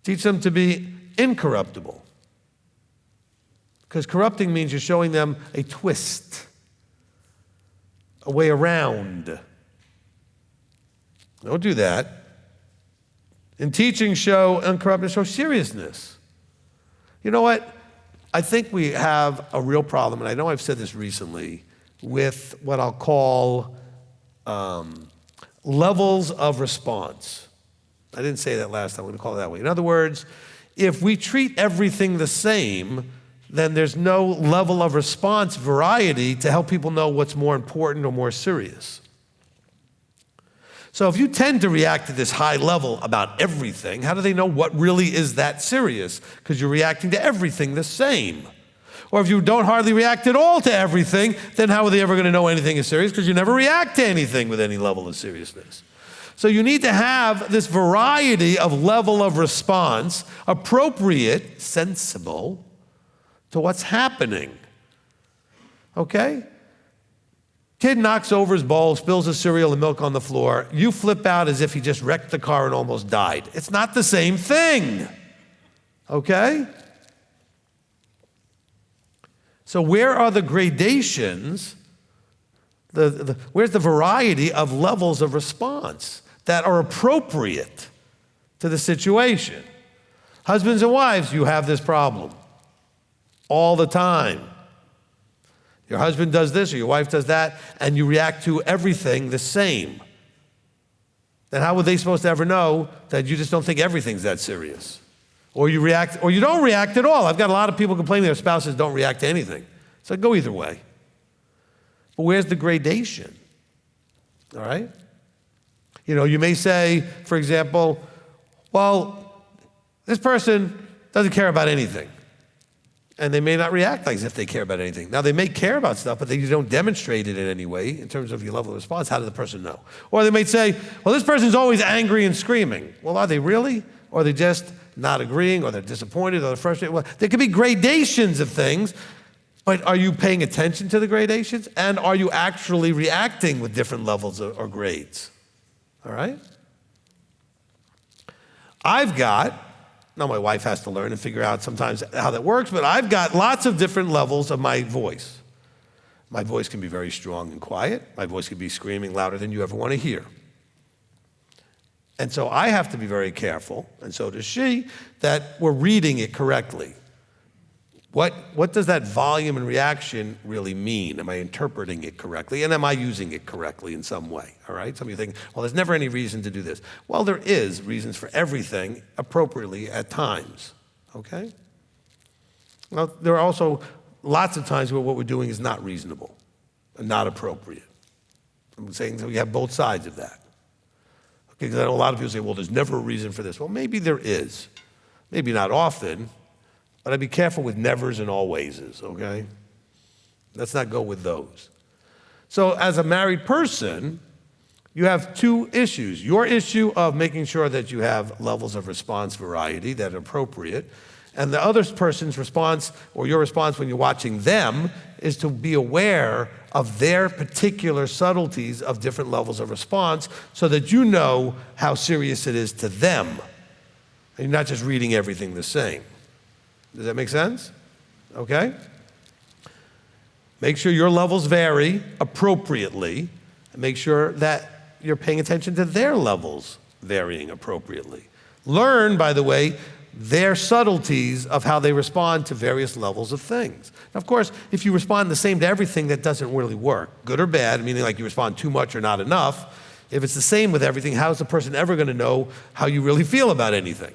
Teach them to be incorruptible. Because corrupting means you're showing them a twist, a way around. Don't do that. In teaching, show uncorruptness, show seriousness. You know what? I think we have a real problem, and I know I've said this recently, with what I'll call levels of response. I didn't say that last time, I'm going to call it that way. In other words, if we treat everything the same, then there's no level of response variety to help people know what's more important or more serious. So if you tend to react to this high level about everything, how do they know what really is that serious? Because you're reacting to everything the same. Or if you don't hardly react at all to everything, then how are they ever going to know anything is serious? Because you never react to anything with any level of seriousness. So you need to have this variety of level of response, appropriate, sensible, to what's happening. Okay? Kid knocks over his bowl, spills his cereal and milk on the floor. You flip out as if he just wrecked the car and almost died. It's not the same thing. Okay? So where are the gradations? Where's the variety of levels of response that are appropriate to the situation? Husbands and wives, you have this problem all the time. Your husband does this or your wife does that, and you react to everything the same. Then how are they supposed to ever know that you just don't think everything's that serious? Or you react, or you don't react at all. I've got a lot of people complaining their spouses don't react to anything. So go either way. But where's the gradation? All right? You may say, for example, well, this person doesn't care about anything. And they may not react like as if they care about anything. Now, they may care about stuff, but you don't demonstrate it in any way in terms of your level of response. How does the person know? Or they might say, well, this person's always angry and screaming. Well, are they really? Or are they just not agreeing, or they're disappointed, or they're frustrated? Well, there could be gradations of things, but are you paying attention to the gradations? And are you actually reacting with different levels or grades? All right? Now my wife has to learn and figure out sometimes how that works, but I've got lots of different levels of my voice. My voice can be very strong and quiet. My voice can be screaming louder than you ever want to hear. And so I have to be very careful, and so does she, that we're reading it correctly. What does that volume and reaction really mean? Am I interpreting it correctly? And am I using it correctly in some way? All right? Some of you think, well, there's never any reason to do this. Well, there is reasons for everything appropriately at times. Okay? Well, there are also lots of times where what we're doing is not reasonable and not appropriate. I'm saying that we have both sides of that. Okay, because I know a lot of people say, well, there's never a reason for this. Well, maybe there is. Maybe not often. But I'd be careful with nevers and alwayses, okay? Let's not go with those. So as a married person, you have two issues. Your issue of making sure that you have levels of response variety that are appropriate, and the other person's response, or your response when you're watching them, is to be aware of their particular subtleties of different levels of response so that you know how serious it is to them. And you're not just reading everything the same. Does that make sense? Okay? Make sure your levels vary appropriately, and make sure that you're paying attention to their levels varying appropriately. Learn, by the way, their subtleties of how they respond to various levels of things. Now, of course, if you respond the same to everything, that doesn't really work. Good or bad, meaning like you respond too much or not enough. If it's the same with everything, how is the person ever going to know how you really feel about anything?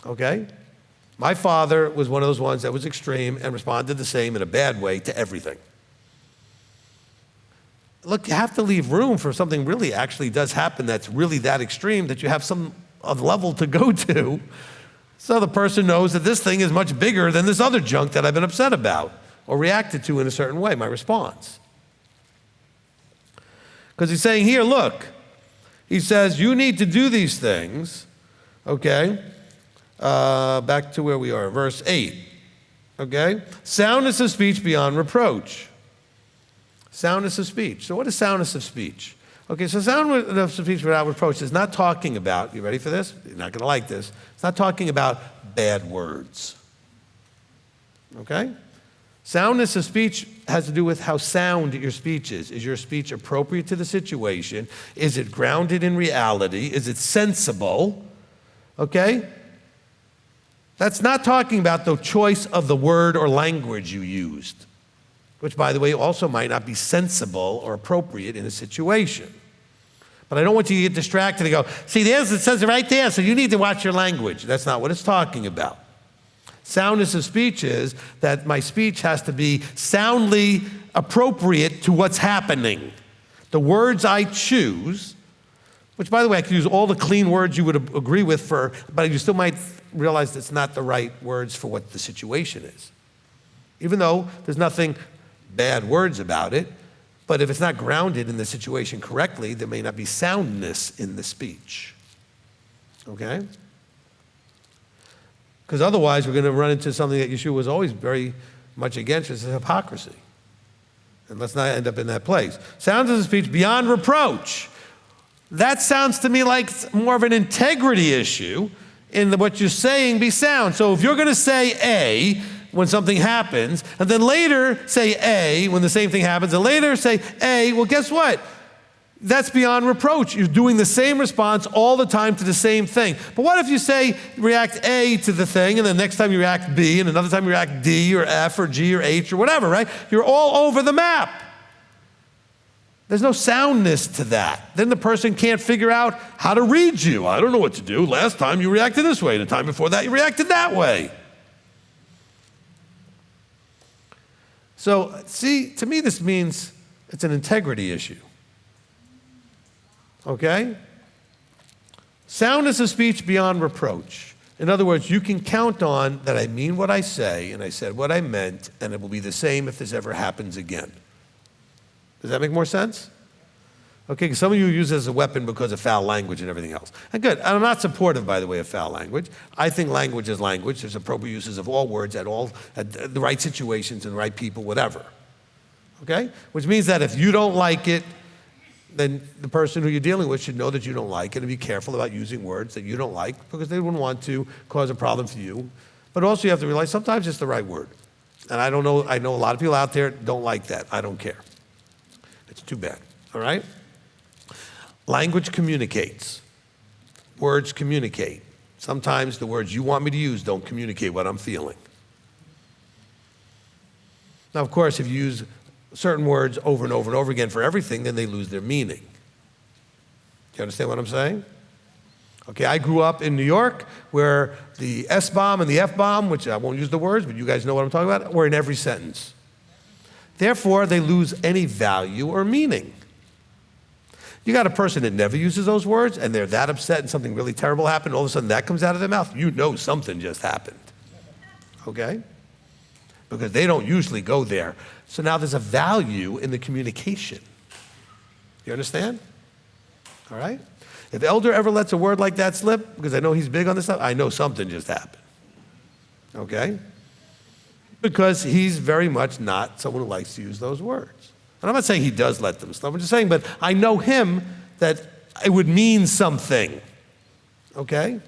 Okay? My father was one of those ones that was extreme and responded the same in a bad way to everything. Look, you have to leave room for something really actually does happen that's really that extreme that you have some level to go to, so the person knows that this thing is much bigger than this other junk that I've been upset about or reacted to in a certain way, my response. Because he's saying here, look, he says, you need to do these things, okay? Back to where we are, verse 8, okay? Soundness of speech beyond reproach. Soundness of speech. So what is soundness of speech? Okay, so soundness of speech without reproach is not talking about, you ready for this? You're not going to like this. It's not talking about bad words, okay? Soundness of speech has to do with how sound your speech is. Is your speech appropriate to the situation? Is it grounded in reality? Is it sensible? Okay? That's not talking about the choice of the word or language you used, which, by the way, also might not be sensible or appropriate in a situation. But I don't want you to get distracted and go, see, it says it right there, so you need to watch your language. That's not what it's talking about. Soundness of speech is that my speech has to be soundly appropriate to what's happening. The words I choose, which, by the way, I could use all the clean words you would agree with but you still might realize it's not the right words for what the situation is. Even though there's nothing bad words about it, but if it's not grounded in the situation correctly, there may not be soundness in the speech. Okay? Because otherwise, we're going to run into something that Yeshua was always very much against, which is hypocrisy. And let's not end up in that place. Soundness of speech beyond reproach. That sounds to me like more of an integrity issue in what you're saying be sound. So if you're going to say A when something happens, and then later say A when the same thing happens, and later say A, well, guess what? That's beyond reproach. You're doing the same response all the time to the same thing. But what if you react A to the thing, and the next time you react B, and another time you react D or F or G or H or whatever, right? You're all over the map. There's no soundness to that. Then the person can't figure out how to read you. I don't know what to do. Last time you reacted this way. The time before that you reacted that way. So, see, to me this means it's an integrity issue. Okay? Soundness of speech beyond reproach. In other words, you can count on that I mean what I say, and I said what I meant, and it will be the same if this ever happens again. Does that make more sense? Okay, because some of you use it as a weapon because of foul language and everything else. And good. I'm not supportive, by the way, of foul language. I think language is language. There's appropriate uses of all words at the right situations and the right people, whatever. Okay? Which means that if you don't like it, then the person who you're dealing with should know that you don't like it and be careful about using words that you don't like because they wouldn't want to cause a problem for you. But also you have to realize sometimes it's the right word. And I know a lot of people out there don't like that. I don't care. It's too bad, all right? Language communicates. Words communicate. Sometimes the words you want me to use don't communicate what I'm feeling. Now, of course, if you use certain words over and over and over again for everything, then they lose their meaning. Do you understand what I'm saying? Okay, I grew up in New York where the S-bomb and the F-bomb, which I won't use the words, but you guys know what I'm talking about, were in every sentence. Therefore, they lose any value or meaning. You got a person that never uses those words, and they're that upset and something really terrible happened, all of a sudden that comes out of their mouth, you know something just happened. Okay? Because they don't usually go there. So now there's a value in the communication. You understand? All right? If Elder ever lets a word like that slip, because I know he's big on this stuff, I know something just happened. Okay? Because he's very much not someone who likes to use those words. And I'm not saying he does let them slip. I'm just saying, but I know him that it would mean something. Okay?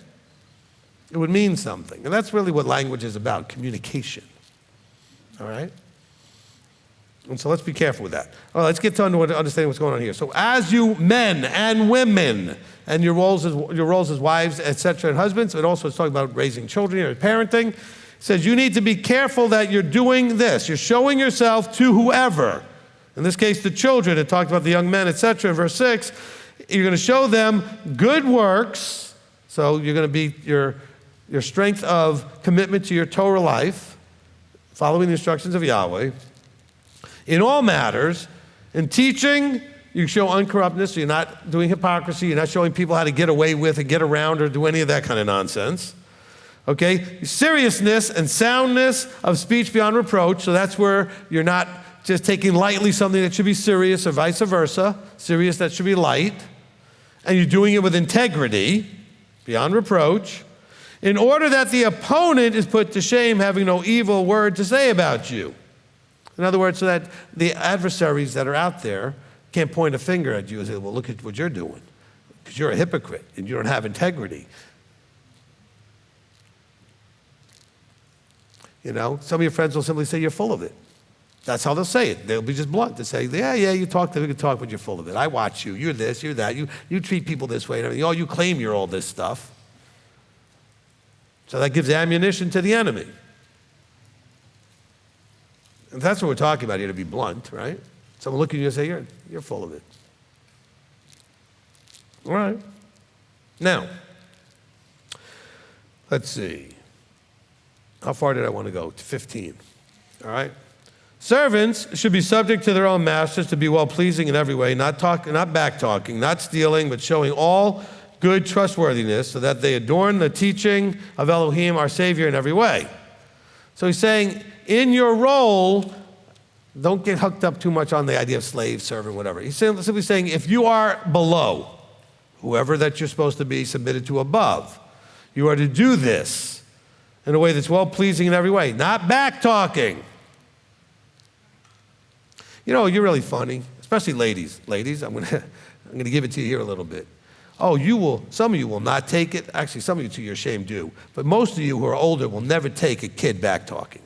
It would mean something. And that's really what language is about, communication. All right? And so let's be careful with that. All right, let's get to understanding what's going on here. So as you men and women, and your roles as wives, etc., and husbands, but also it's talking about raising children or parenting, it says you need to be careful that you're doing this. You're showing yourself to whoever. In this case, the children. It talked about the young men, etc. In verse 6, you're going to show them good works. So you're going to be your strength of commitment to your Torah life, following the instructions of Yahweh. In all matters, in teaching, you show uncorruptness, so you're not doing hypocrisy, you're not showing people how to get away with and get around or do any of that kind of nonsense. Okay? Seriousness and soundness of speech beyond reproach, so that's where you're not just taking lightly something that should be serious or vice versa, serious that should be light, and you're doing it with integrity, beyond reproach, in order that the opponent is put to shame, having no evil word to say about you. In other words, so that the adversaries that are out there can't point a finger at you and say, well, look at what you're doing, because you're a hypocrite and you don't have integrity. You know, some of your friends will simply say you're full of it. That's how they'll say it. They'll be just blunt. They'll say, yeah, you talk, we can talk, but you're full of it. I watch you. You're this, you're that. You treat people this way. And you claim you're all this stuff. So that gives ammunition to the enemy. And that's what we're talking about here, to be blunt, right? Someone look at you and say, you're full of it. All right. Now, let's see. How far did I want to go? To 15. All right. Servants should be subject to their own masters, to be well-pleasing in every way, not back-talking, not stealing, but showing all good trustworthiness, so that they adorn the teaching of Elohim, our Savior, in every way. So he's saying, in your role, don't get hooked up too much on the idea of slave, servant, whatever. He's simply saying, if you are below, whoever that you're supposed to be submitted to above, you are to do this in a way that's well-pleasing in every way, not back-talking. You know, you're really funny, especially ladies. Ladies, I'm gonna give it to you here a little bit. Oh, some of you will not take it. Actually, some of you, to your shame, do. But most of you who are older will never take a kid back-talking.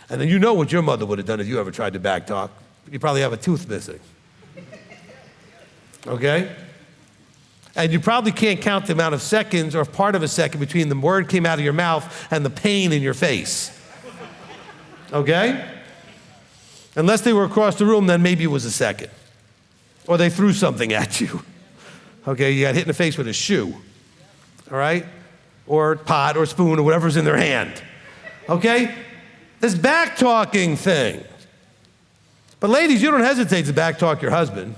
And then you know what your mother would have done if you ever tried to back-talk. You probably have a tooth missing. Okay? And you probably can't count the amount of seconds or part of a second between the word came out of your mouth and the pain in your face. Okay? Unless they were across the room, then maybe it was a second. Or they threw something at you. Okay, you got hit in the face with a shoe. All right? Or pot or spoon or whatever's in their hand. Okay? This back-talking thing. But ladies, you don't hesitate to back-talk your husband.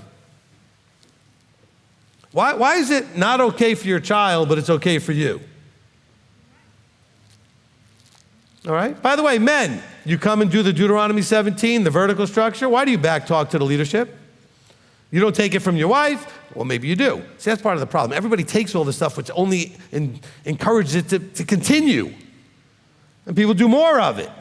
Why is it not okay for your child, but it's okay for you? All right? By the way, men, you come and do the Deuteronomy 17, the vertical structure. Why do you back-talk to the leadership? You don't take it from your wife? Well, maybe you do. See, that's part of the problem. Everybody takes all this stuff, which only encourages it to continue. And people do more of it.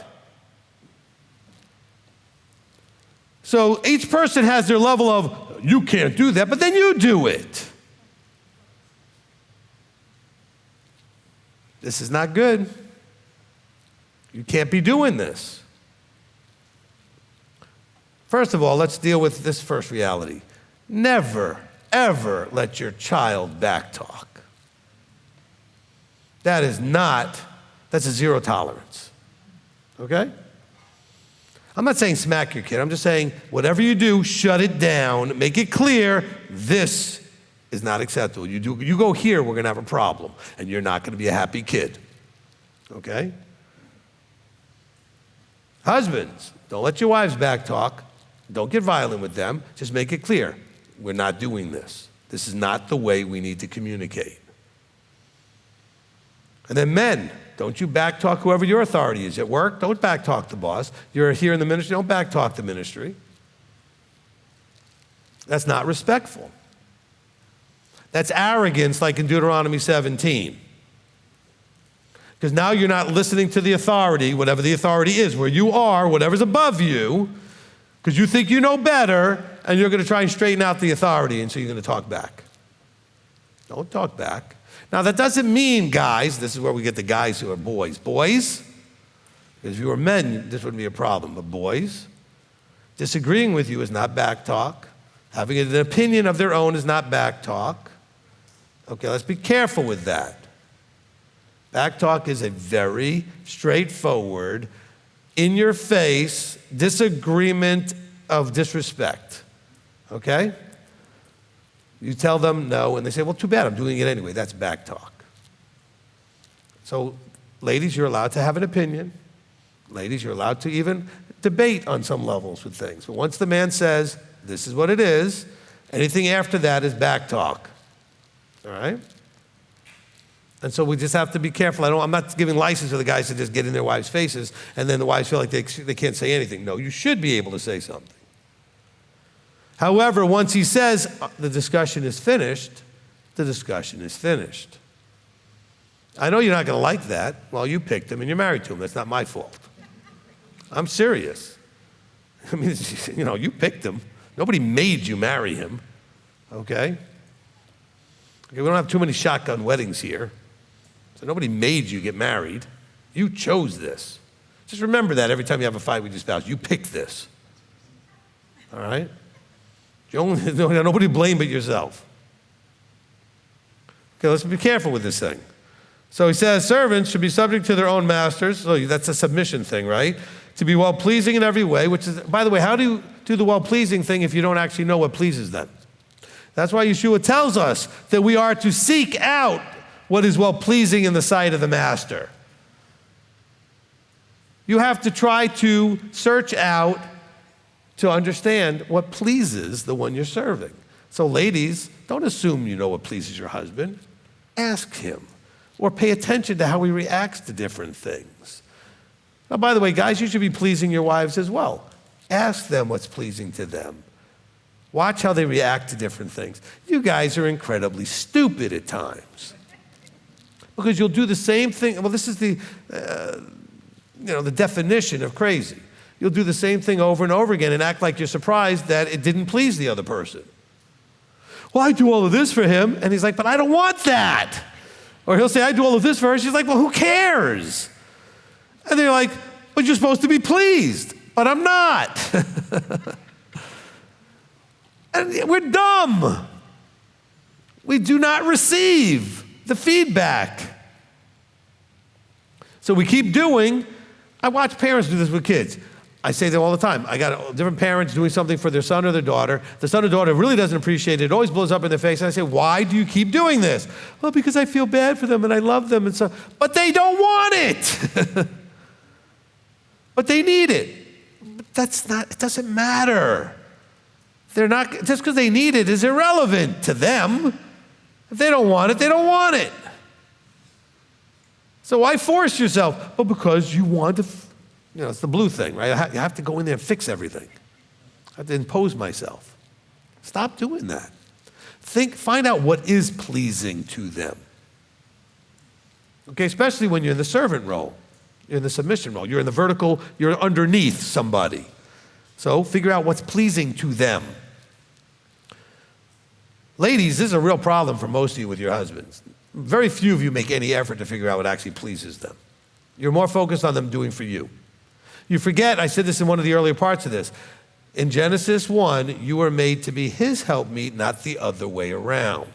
So each person has their level of, you can't do that, but then you do it. This is not good. You can't be doing this. First of all, let's deal with this first reality. Never, ever let your child backtalk. That's a zero tolerance. Okay? I'm not saying smack your kid. I'm just saying whatever you do, shut it down, make it clear, this is not acceptable. You go here, we're going to have a problem, and you're not going to be a happy kid. Okay? Husbands, don't let your wives backtalk. Don't get violent with them. Just make it clear, we're not doing this. This is not the way we need to communicate. And then men, don't you backtalk whoever your authority is. At work, don't backtalk the boss. You're here in the ministry, don't backtalk the ministry. That's not respectful. That's arrogance, like in Deuteronomy 17. Because now you're not listening to the authority, whatever the authority is, where you are, whatever's above you, because you think you know better, and you're going to try and straighten out the authority, and so you're going to talk back. Don't talk back. Now, that doesn't mean, guys, this is where we get the guys who are boys. Boys, because if you were men, this wouldn't be a problem. But boys, disagreeing with you is not back talk. Having an opinion of their own is not back talk. Okay, let's be careful with that. Back talk is a very straightforward, in-your-face disagreement of disrespect, okay? You tell them no, and they say, well, too bad, I'm doing it anyway. That's back talk. So, ladies, you're allowed to have an opinion. Ladies, you're allowed to even debate on some levels with things. But once the man says, this is what it is, anything after that is back talk, all right? And so we just have to be careful. I'm not giving license to the guys to just get in their wives' faces, and then the wives feel like they can't say anything. No, you should be able to say something. However, once he says the discussion is finished, the discussion is finished. I know you're not going to like that. Well, you picked him and you're married to him. That's not my fault. I'm serious. I mean, you picked him. Nobody made you marry him, okay? We don't have too many shotgun weddings here. So nobody made you get married. You chose this. Just remember that every time you have a fight with your spouse. You picked this, all right? Nobody to blame but yourself. Okay, let's be careful with this thing. So he says, servants should be subject to their own masters. So that's a submission thing, right? To be well-pleasing in every way, which is, by the way, how do you do the well-pleasing thing if you don't actually know what pleases them? That's why Yeshua tells us that we are to seek out what is well-pleasing in the sight of the master. You have to try to search out to understand what pleases the one you're serving. So ladies, don't assume you know what pleases your husband. Ask him, or pay attention to how he reacts to different things. Now, by the way, guys, you should be pleasing your wives as well. Ask them what's pleasing to them. Watch how they react to different things. You guys are incredibly stupid at times, because you'll do the same thing. Well, this is the definition of crazy. You'll do the same thing over and over again and act like you're surprised that it didn't please the other person. Well, I do all of this for him, and he's like, but I don't want that. Or he'll say, I do all of this for her. She's like, well, who cares? And they're like, but you're supposed to be pleased, but I'm not. And we're dumb. We do not receive the feedback. So we keep doing. I watch parents do this with kids. I say them all the time. I got different parents doing something for their son or their daughter. The son or daughter really doesn't appreciate it. It always blows up in their face. And I say, why do you keep doing this? Well, because I feel bad for them and I love them. And so, but they don't want it. But they need it. But it doesn't matter. They're not, just because they need it is irrelevant to them. If they don't want it, they don't want it. So why force yourself? Well, because you want to, it's the blue thing, right? You have to go in there and fix everything. I have to impose myself. Stop doing that. Find out what is pleasing to them. Okay, especially when you're in the servant role. You're in the submission role. You're in the vertical, you're underneath somebody. So figure out what's pleasing to them. Ladies, this is a real problem for most of you with your husbands. Very few of you make any effort to figure out what actually pleases them. You're more focused on them doing for you. You forget, I said this in one of the earlier parts of this, in Genesis 1, you were made to be his helpmeet, not the other way around.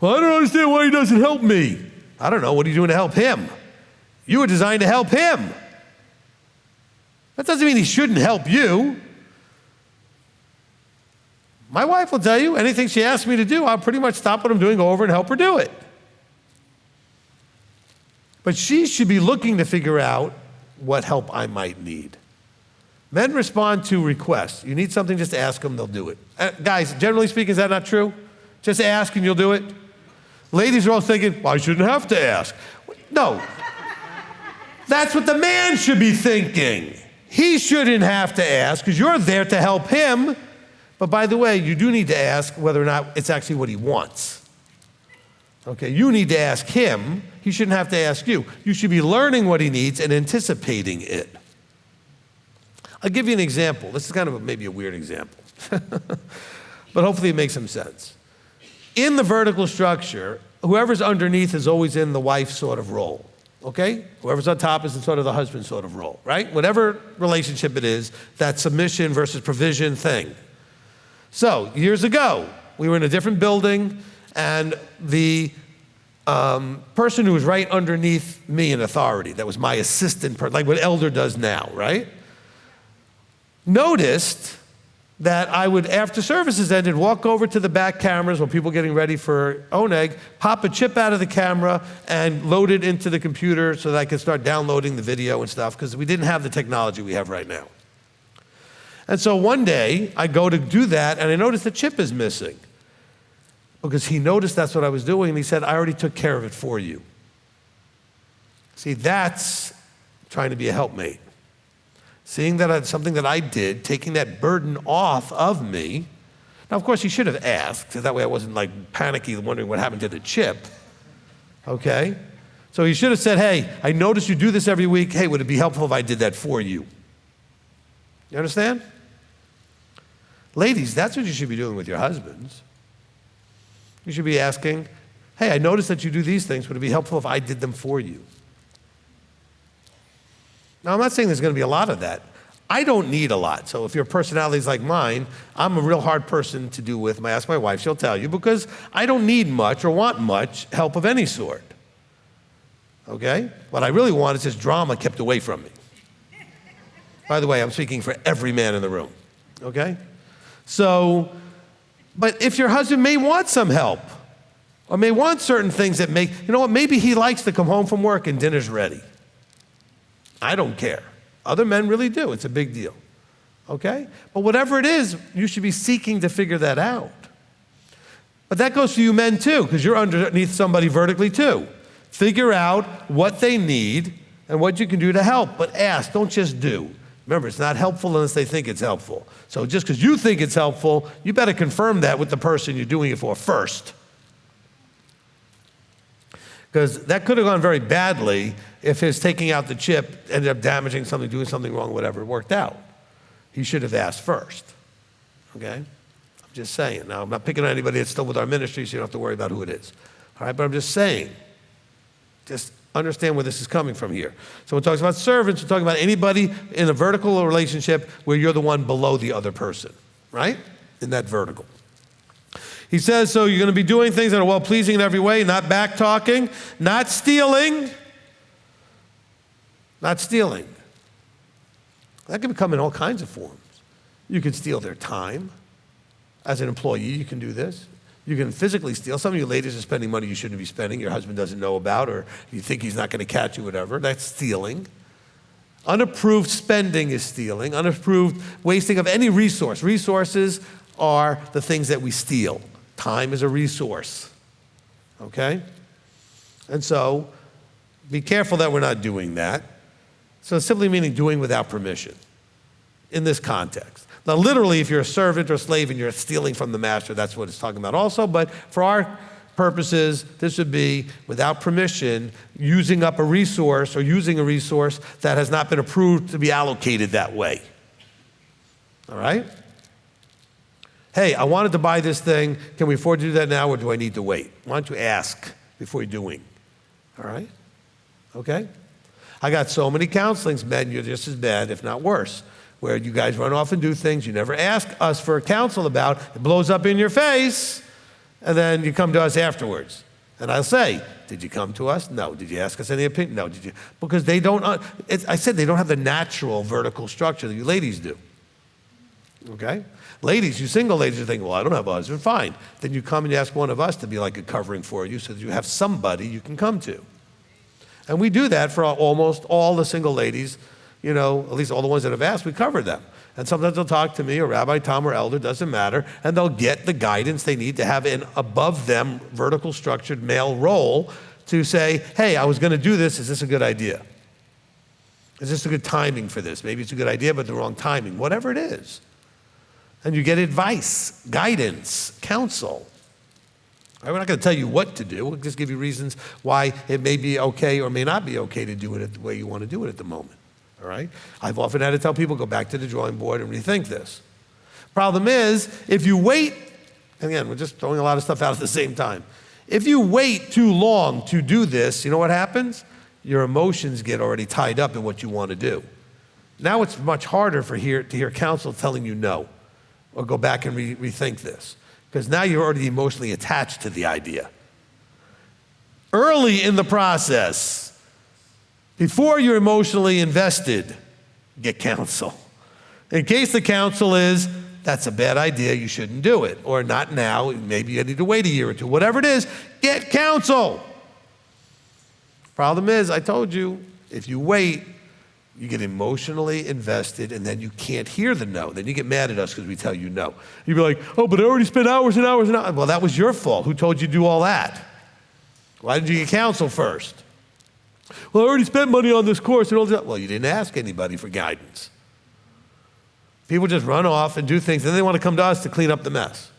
Well, I don't understand why he doesn't help me. I don't know, what are you doing to help him? You were designed to help him. That doesn't mean he shouldn't help you. My wife will tell you, anything she asks me to do, I'll pretty much stop what I'm doing, go over and help her do it. But she should be looking to figure out what help I might need. Men respond to requests. You need something, just ask them, they'll do it. Guys, generally speaking, is that not true? Just ask and you'll do it? Ladies are all thinking, well, I shouldn't have to ask. No. That's what the man should be thinking. He shouldn't have to ask because you're there to help him. But by the way, you do need to ask whether or not it's actually what he wants. Okay, you need to ask him. He shouldn't have to ask you. You should be learning what he needs and anticipating it. I'll give you an example. This is kind of maybe a weird example, but hopefully it makes some sense. In the vertical structure, whoever's underneath is always in the wife sort of role. Okay? Whoever's on top is in sort of the husband sort of role, right? Whatever relationship it is, that submission versus provision thing. So, years ago, we were in a different building, and the person who was right underneath me in authority, that was my assistant, like what elder does now, right? noticed that I would, after services ended, walk over to the back cameras when people were getting ready for Oneg, pop a chip out of the camera and load it into the computer so that I could start downloading the video and stuff, because we didn't have the technology we have right now. And so one day, I go to do that, and I notice the chip is missing, because he noticed that's what I was doing, and he said, I already took care of it for you. See, that's trying to be a helpmate. Seeing that it's something that I did, taking that burden off of me. Now, of course, he should have asked, so that way I wasn't like panicky wondering what happened to the chip, okay? So he should have said, hey, I noticed you do this every week. Hey, would it be helpful if I did that for you? You understand? Ladies, that's what you should be doing with your husbands. You should be asking, hey, I noticed that you do these things. Would it be helpful if I did them for you? Now, I'm not saying there's going to be a lot of that. I don't need a lot. So if your personality is like mine, I'm a real hard person to do with. I ask my wife, she'll tell you, because I don't need much or want much help of any sort. Okay? What I really want is this drama kept away from me. By the way, I'm speaking for every man in the room. Okay? So, but if your husband may want some help, or may want certain things that make, you know what, maybe he likes to come home from work and dinner's ready. I don't care. Other men really do. It's a big deal. Okay? But whatever it is, you should be seeking to figure that out. But that goes for you men too, because you're underneath somebody vertically too. Figure out what they need and what you can do to help, but ask, don't just do. Remember, it's not helpful unless they think it's helpful. So just because you think it's helpful, you better confirm that with the person you're doing it for first. Because that could have gone very badly if his taking out the chip ended up damaging something, doing something wrong, whatever, it worked out. He should have asked first, okay? I'm just saying. Now, I'm not picking on anybody that's still with our ministry, so you don't have to worry about who it is. All right, but I'm just saying, just understand where this is coming from here. So when it talks about servants, we're talking about anybody in a vertical relationship where you're the one below the other person, right? In that vertical. He says, so you're going to be doing things that are well-pleasing in every way, not back-talking, not stealing. Not stealing. That can come in all kinds of forms. You can steal their time. As an employee, you can do this. You can physically steal. Some of you ladies are spending money you shouldn't be spending, your husband doesn't know about, or you think he's not going to catch you, whatever. That's stealing. Unapproved spending is stealing. Unapproved wasting of any resource. Resources are the things that we steal. Time is a resource, okay? And so be careful that we're not doing that. So it's simply meaning doing without permission in this context. Now, literally, if you're a servant or a slave and you're stealing from the master, that's what it's talking about also. But for our purposes, this would be without permission, using up a resource or using a resource that has not been approved to be allocated that way. All right? Hey, I wanted to buy this thing. Can we afford to do that now, or do I need to wait? Why don't you ask before you're doing? All right? Okay? I got so many counselings, men, you're just as bad, if not worse, where you guys run off and do things you never ask us for counsel about. It blows up in your face, and then you come to us afterwards. And I'll say, did you come to us? No. Did you ask us any opinion? No. Did you? Because they don't, I said they don't have the natural vertical structure that you ladies do. Okay? Ladies, you single ladies are thinking, well, I don't have a husband. Fine. Then you come and you ask one of us to be like a covering for you so that you have somebody you can come to. And we do that for almost all the single ladies, you know, at least all the ones that have asked, we cover them. And sometimes they'll talk to me or Rabbi Tom or Elder, doesn't matter, and they'll get the guidance they need to have an above them vertical structured male role to say, hey, I was going to do this. Is this a good idea? Is this a good timing for this? Maybe it's a good idea, but the wrong timing. Whatever it is. And you get advice, guidance, counsel. We're not going to tell you what to do. We'll just give you reasons why it may be okay or may not be okay to do it the way you want to do it at the moment. All right? I've often had to tell people, go back to the drawing board and rethink this. Problem is, if you wait, and again, we're just throwing a lot of stuff out at the same time. If you wait too long to do this, you know what happens? Your emotions get already tied up in what you want to do. Now it's much harder to hear counsel telling you no, or go back and rethink this. Because now you're already emotionally attached to the idea. Early in the process, before you're emotionally invested, get counsel. In case the counsel is, that's a bad idea, you shouldn't do it. Or not now, maybe you need to wait a year or two. Whatever it is, get counsel. Problem is, I told you, if you wait, you get emotionally invested, and then you can't hear the no. Then you get mad at us because we tell you no. You'd be like, oh, but I already spent hours and hours and hours. Well, that was your fault. Who told you to do all that? Why didn't you get counsel first? Well, I already spent money on this course and all that. Well, you didn't ask anybody for guidance. People just run off and do things, and then they want to come to us to clean up the mess.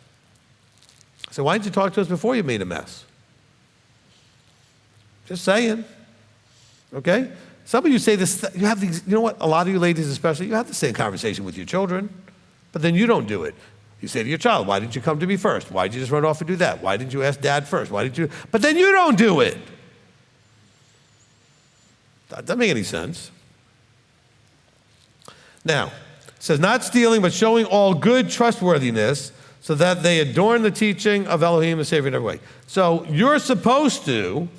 So why didn't you talk to us before you made a mess? Just saying. Okay? Some of you say this, you have these, you know what, a lot of you ladies especially, you have the same conversation with your children, but then you don't do it. You say to your child, why didn't you come to me first? Why did you just run off and do that? Why didn't you ask dad first? Why didn't you? But then you don't do it. That doesn't make any sense. Now, it says, not stealing, but showing all good trustworthiness, so that they adorn the teaching of Elohim, the Savior in every way. So you're supposed to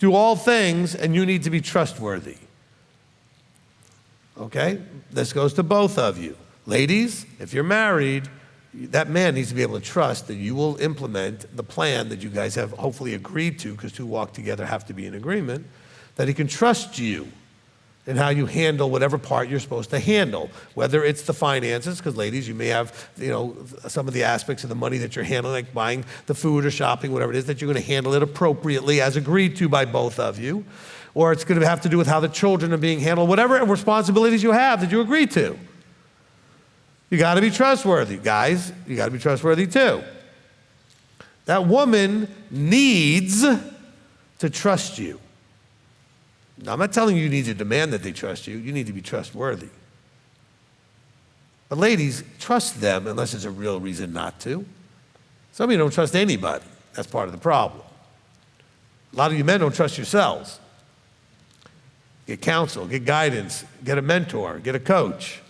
do all things, and you need to be trustworthy. Okay? This goes to both of you. Ladies, if you're married, that man needs to be able to trust that you will implement the plan that you guys have hopefully agreed to, because two walk together have to be in agreement, that he can trust you in how you handle whatever part you're supposed to handle, whether it's the finances, because ladies, you may have, some of the aspects of the money that you're handling, like buying the food or shopping, whatever it is, that you're going to handle it appropriately as agreed to by both of you, or it's going to have to do with how the children are being handled, whatever responsibilities you have that you agreed to. You got to be trustworthy. Guys, you got to be trustworthy too. That woman needs to trust you. Now, I'm not telling you need to demand that they trust you. You need to be trustworthy. But ladies, trust them unless there's a real reason not to. Some of you don't trust anybody. That's part of the problem. A lot of you men don't trust yourselves. Get counsel, get guidance, get a mentor, get a coach.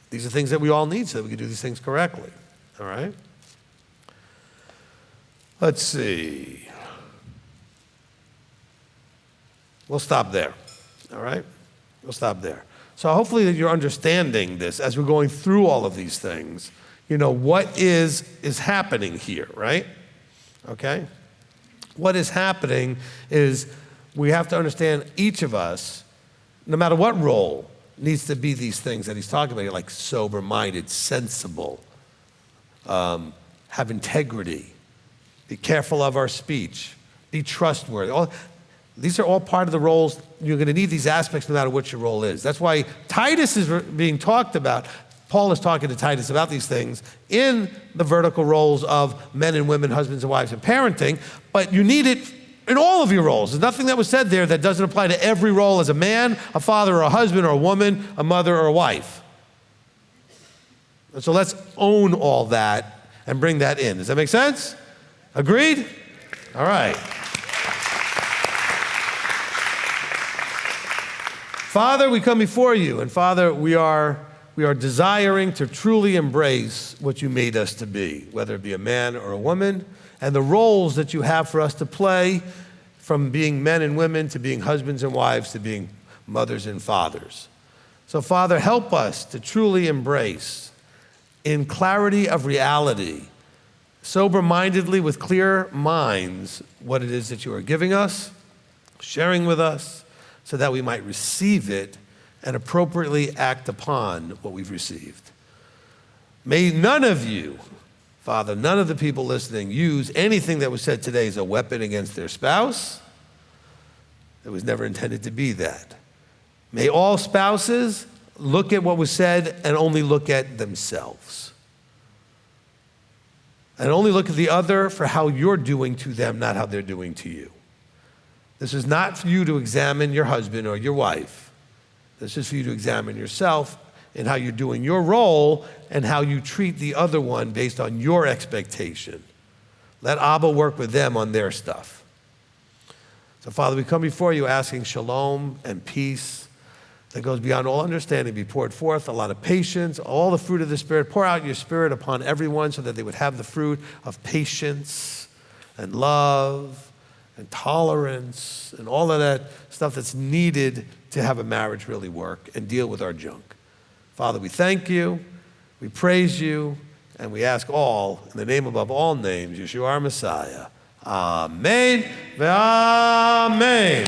These are things that we all need so that we can do these things correctly. All right? Let's see. We'll stop there, all right? We'll stop there. So hopefully that you're understanding this as we're going through all of these things. What is happening here, right? Okay? What is happening is we have to understand each of us, no matter what role, needs to be these things that he's talking about, like sober-minded, sensible, have integrity, be careful of our speech, be trustworthy. These are all part of the roles. You're going to need these aspects no matter what your role is. That's why Titus is being talked about. Paul is talking to Titus about these things in the vertical roles of men and women, husbands and wives, and parenting, but you need it in all of your roles. There's nothing that was said there that doesn't apply to every role as a man, a father or a husband or a woman, a mother or a wife. And so let's own all that and bring that in. Does that make sense? Agreed? All right. Father, we come before you, and Father, we are desiring to truly embrace what you made us to be, whether it be a man or a woman, and the roles that you have for us to play, from being men and women to being husbands and wives to being mothers and fathers. So Father, help us to truly embrace, in clarity of reality, sober-mindedly with clear minds, what it is that you are giving us, sharing with us, so that we might receive it and appropriately act upon what we've received. May none of you, Father, none of the people listening, use anything that was said today as a weapon against their spouse. It was never intended to be that. May all spouses look at what was said and only look at themselves. And only look at the other for how you're doing to them, not how they're doing to you. This is not for you to examine your husband or your wife. This is for you to examine yourself and how you're doing your role and how you treat the other one based on your expectation. Let Abba work with them on their stuff. So, Father, we come before you asking shalom and peace that goes beyond all understanding be poured forth, a lot of patience, all the fruit of the Spirit. Pour out your Spirit upon everyone so that they would have the fruit of patience and love and tolerance and all of that stuff that's needed to have a marriage really work and deal with our junk. Father, we thank you, we praise you, and we ask all, in the name above all names, Yeshua our Messiah. Amen. Amen.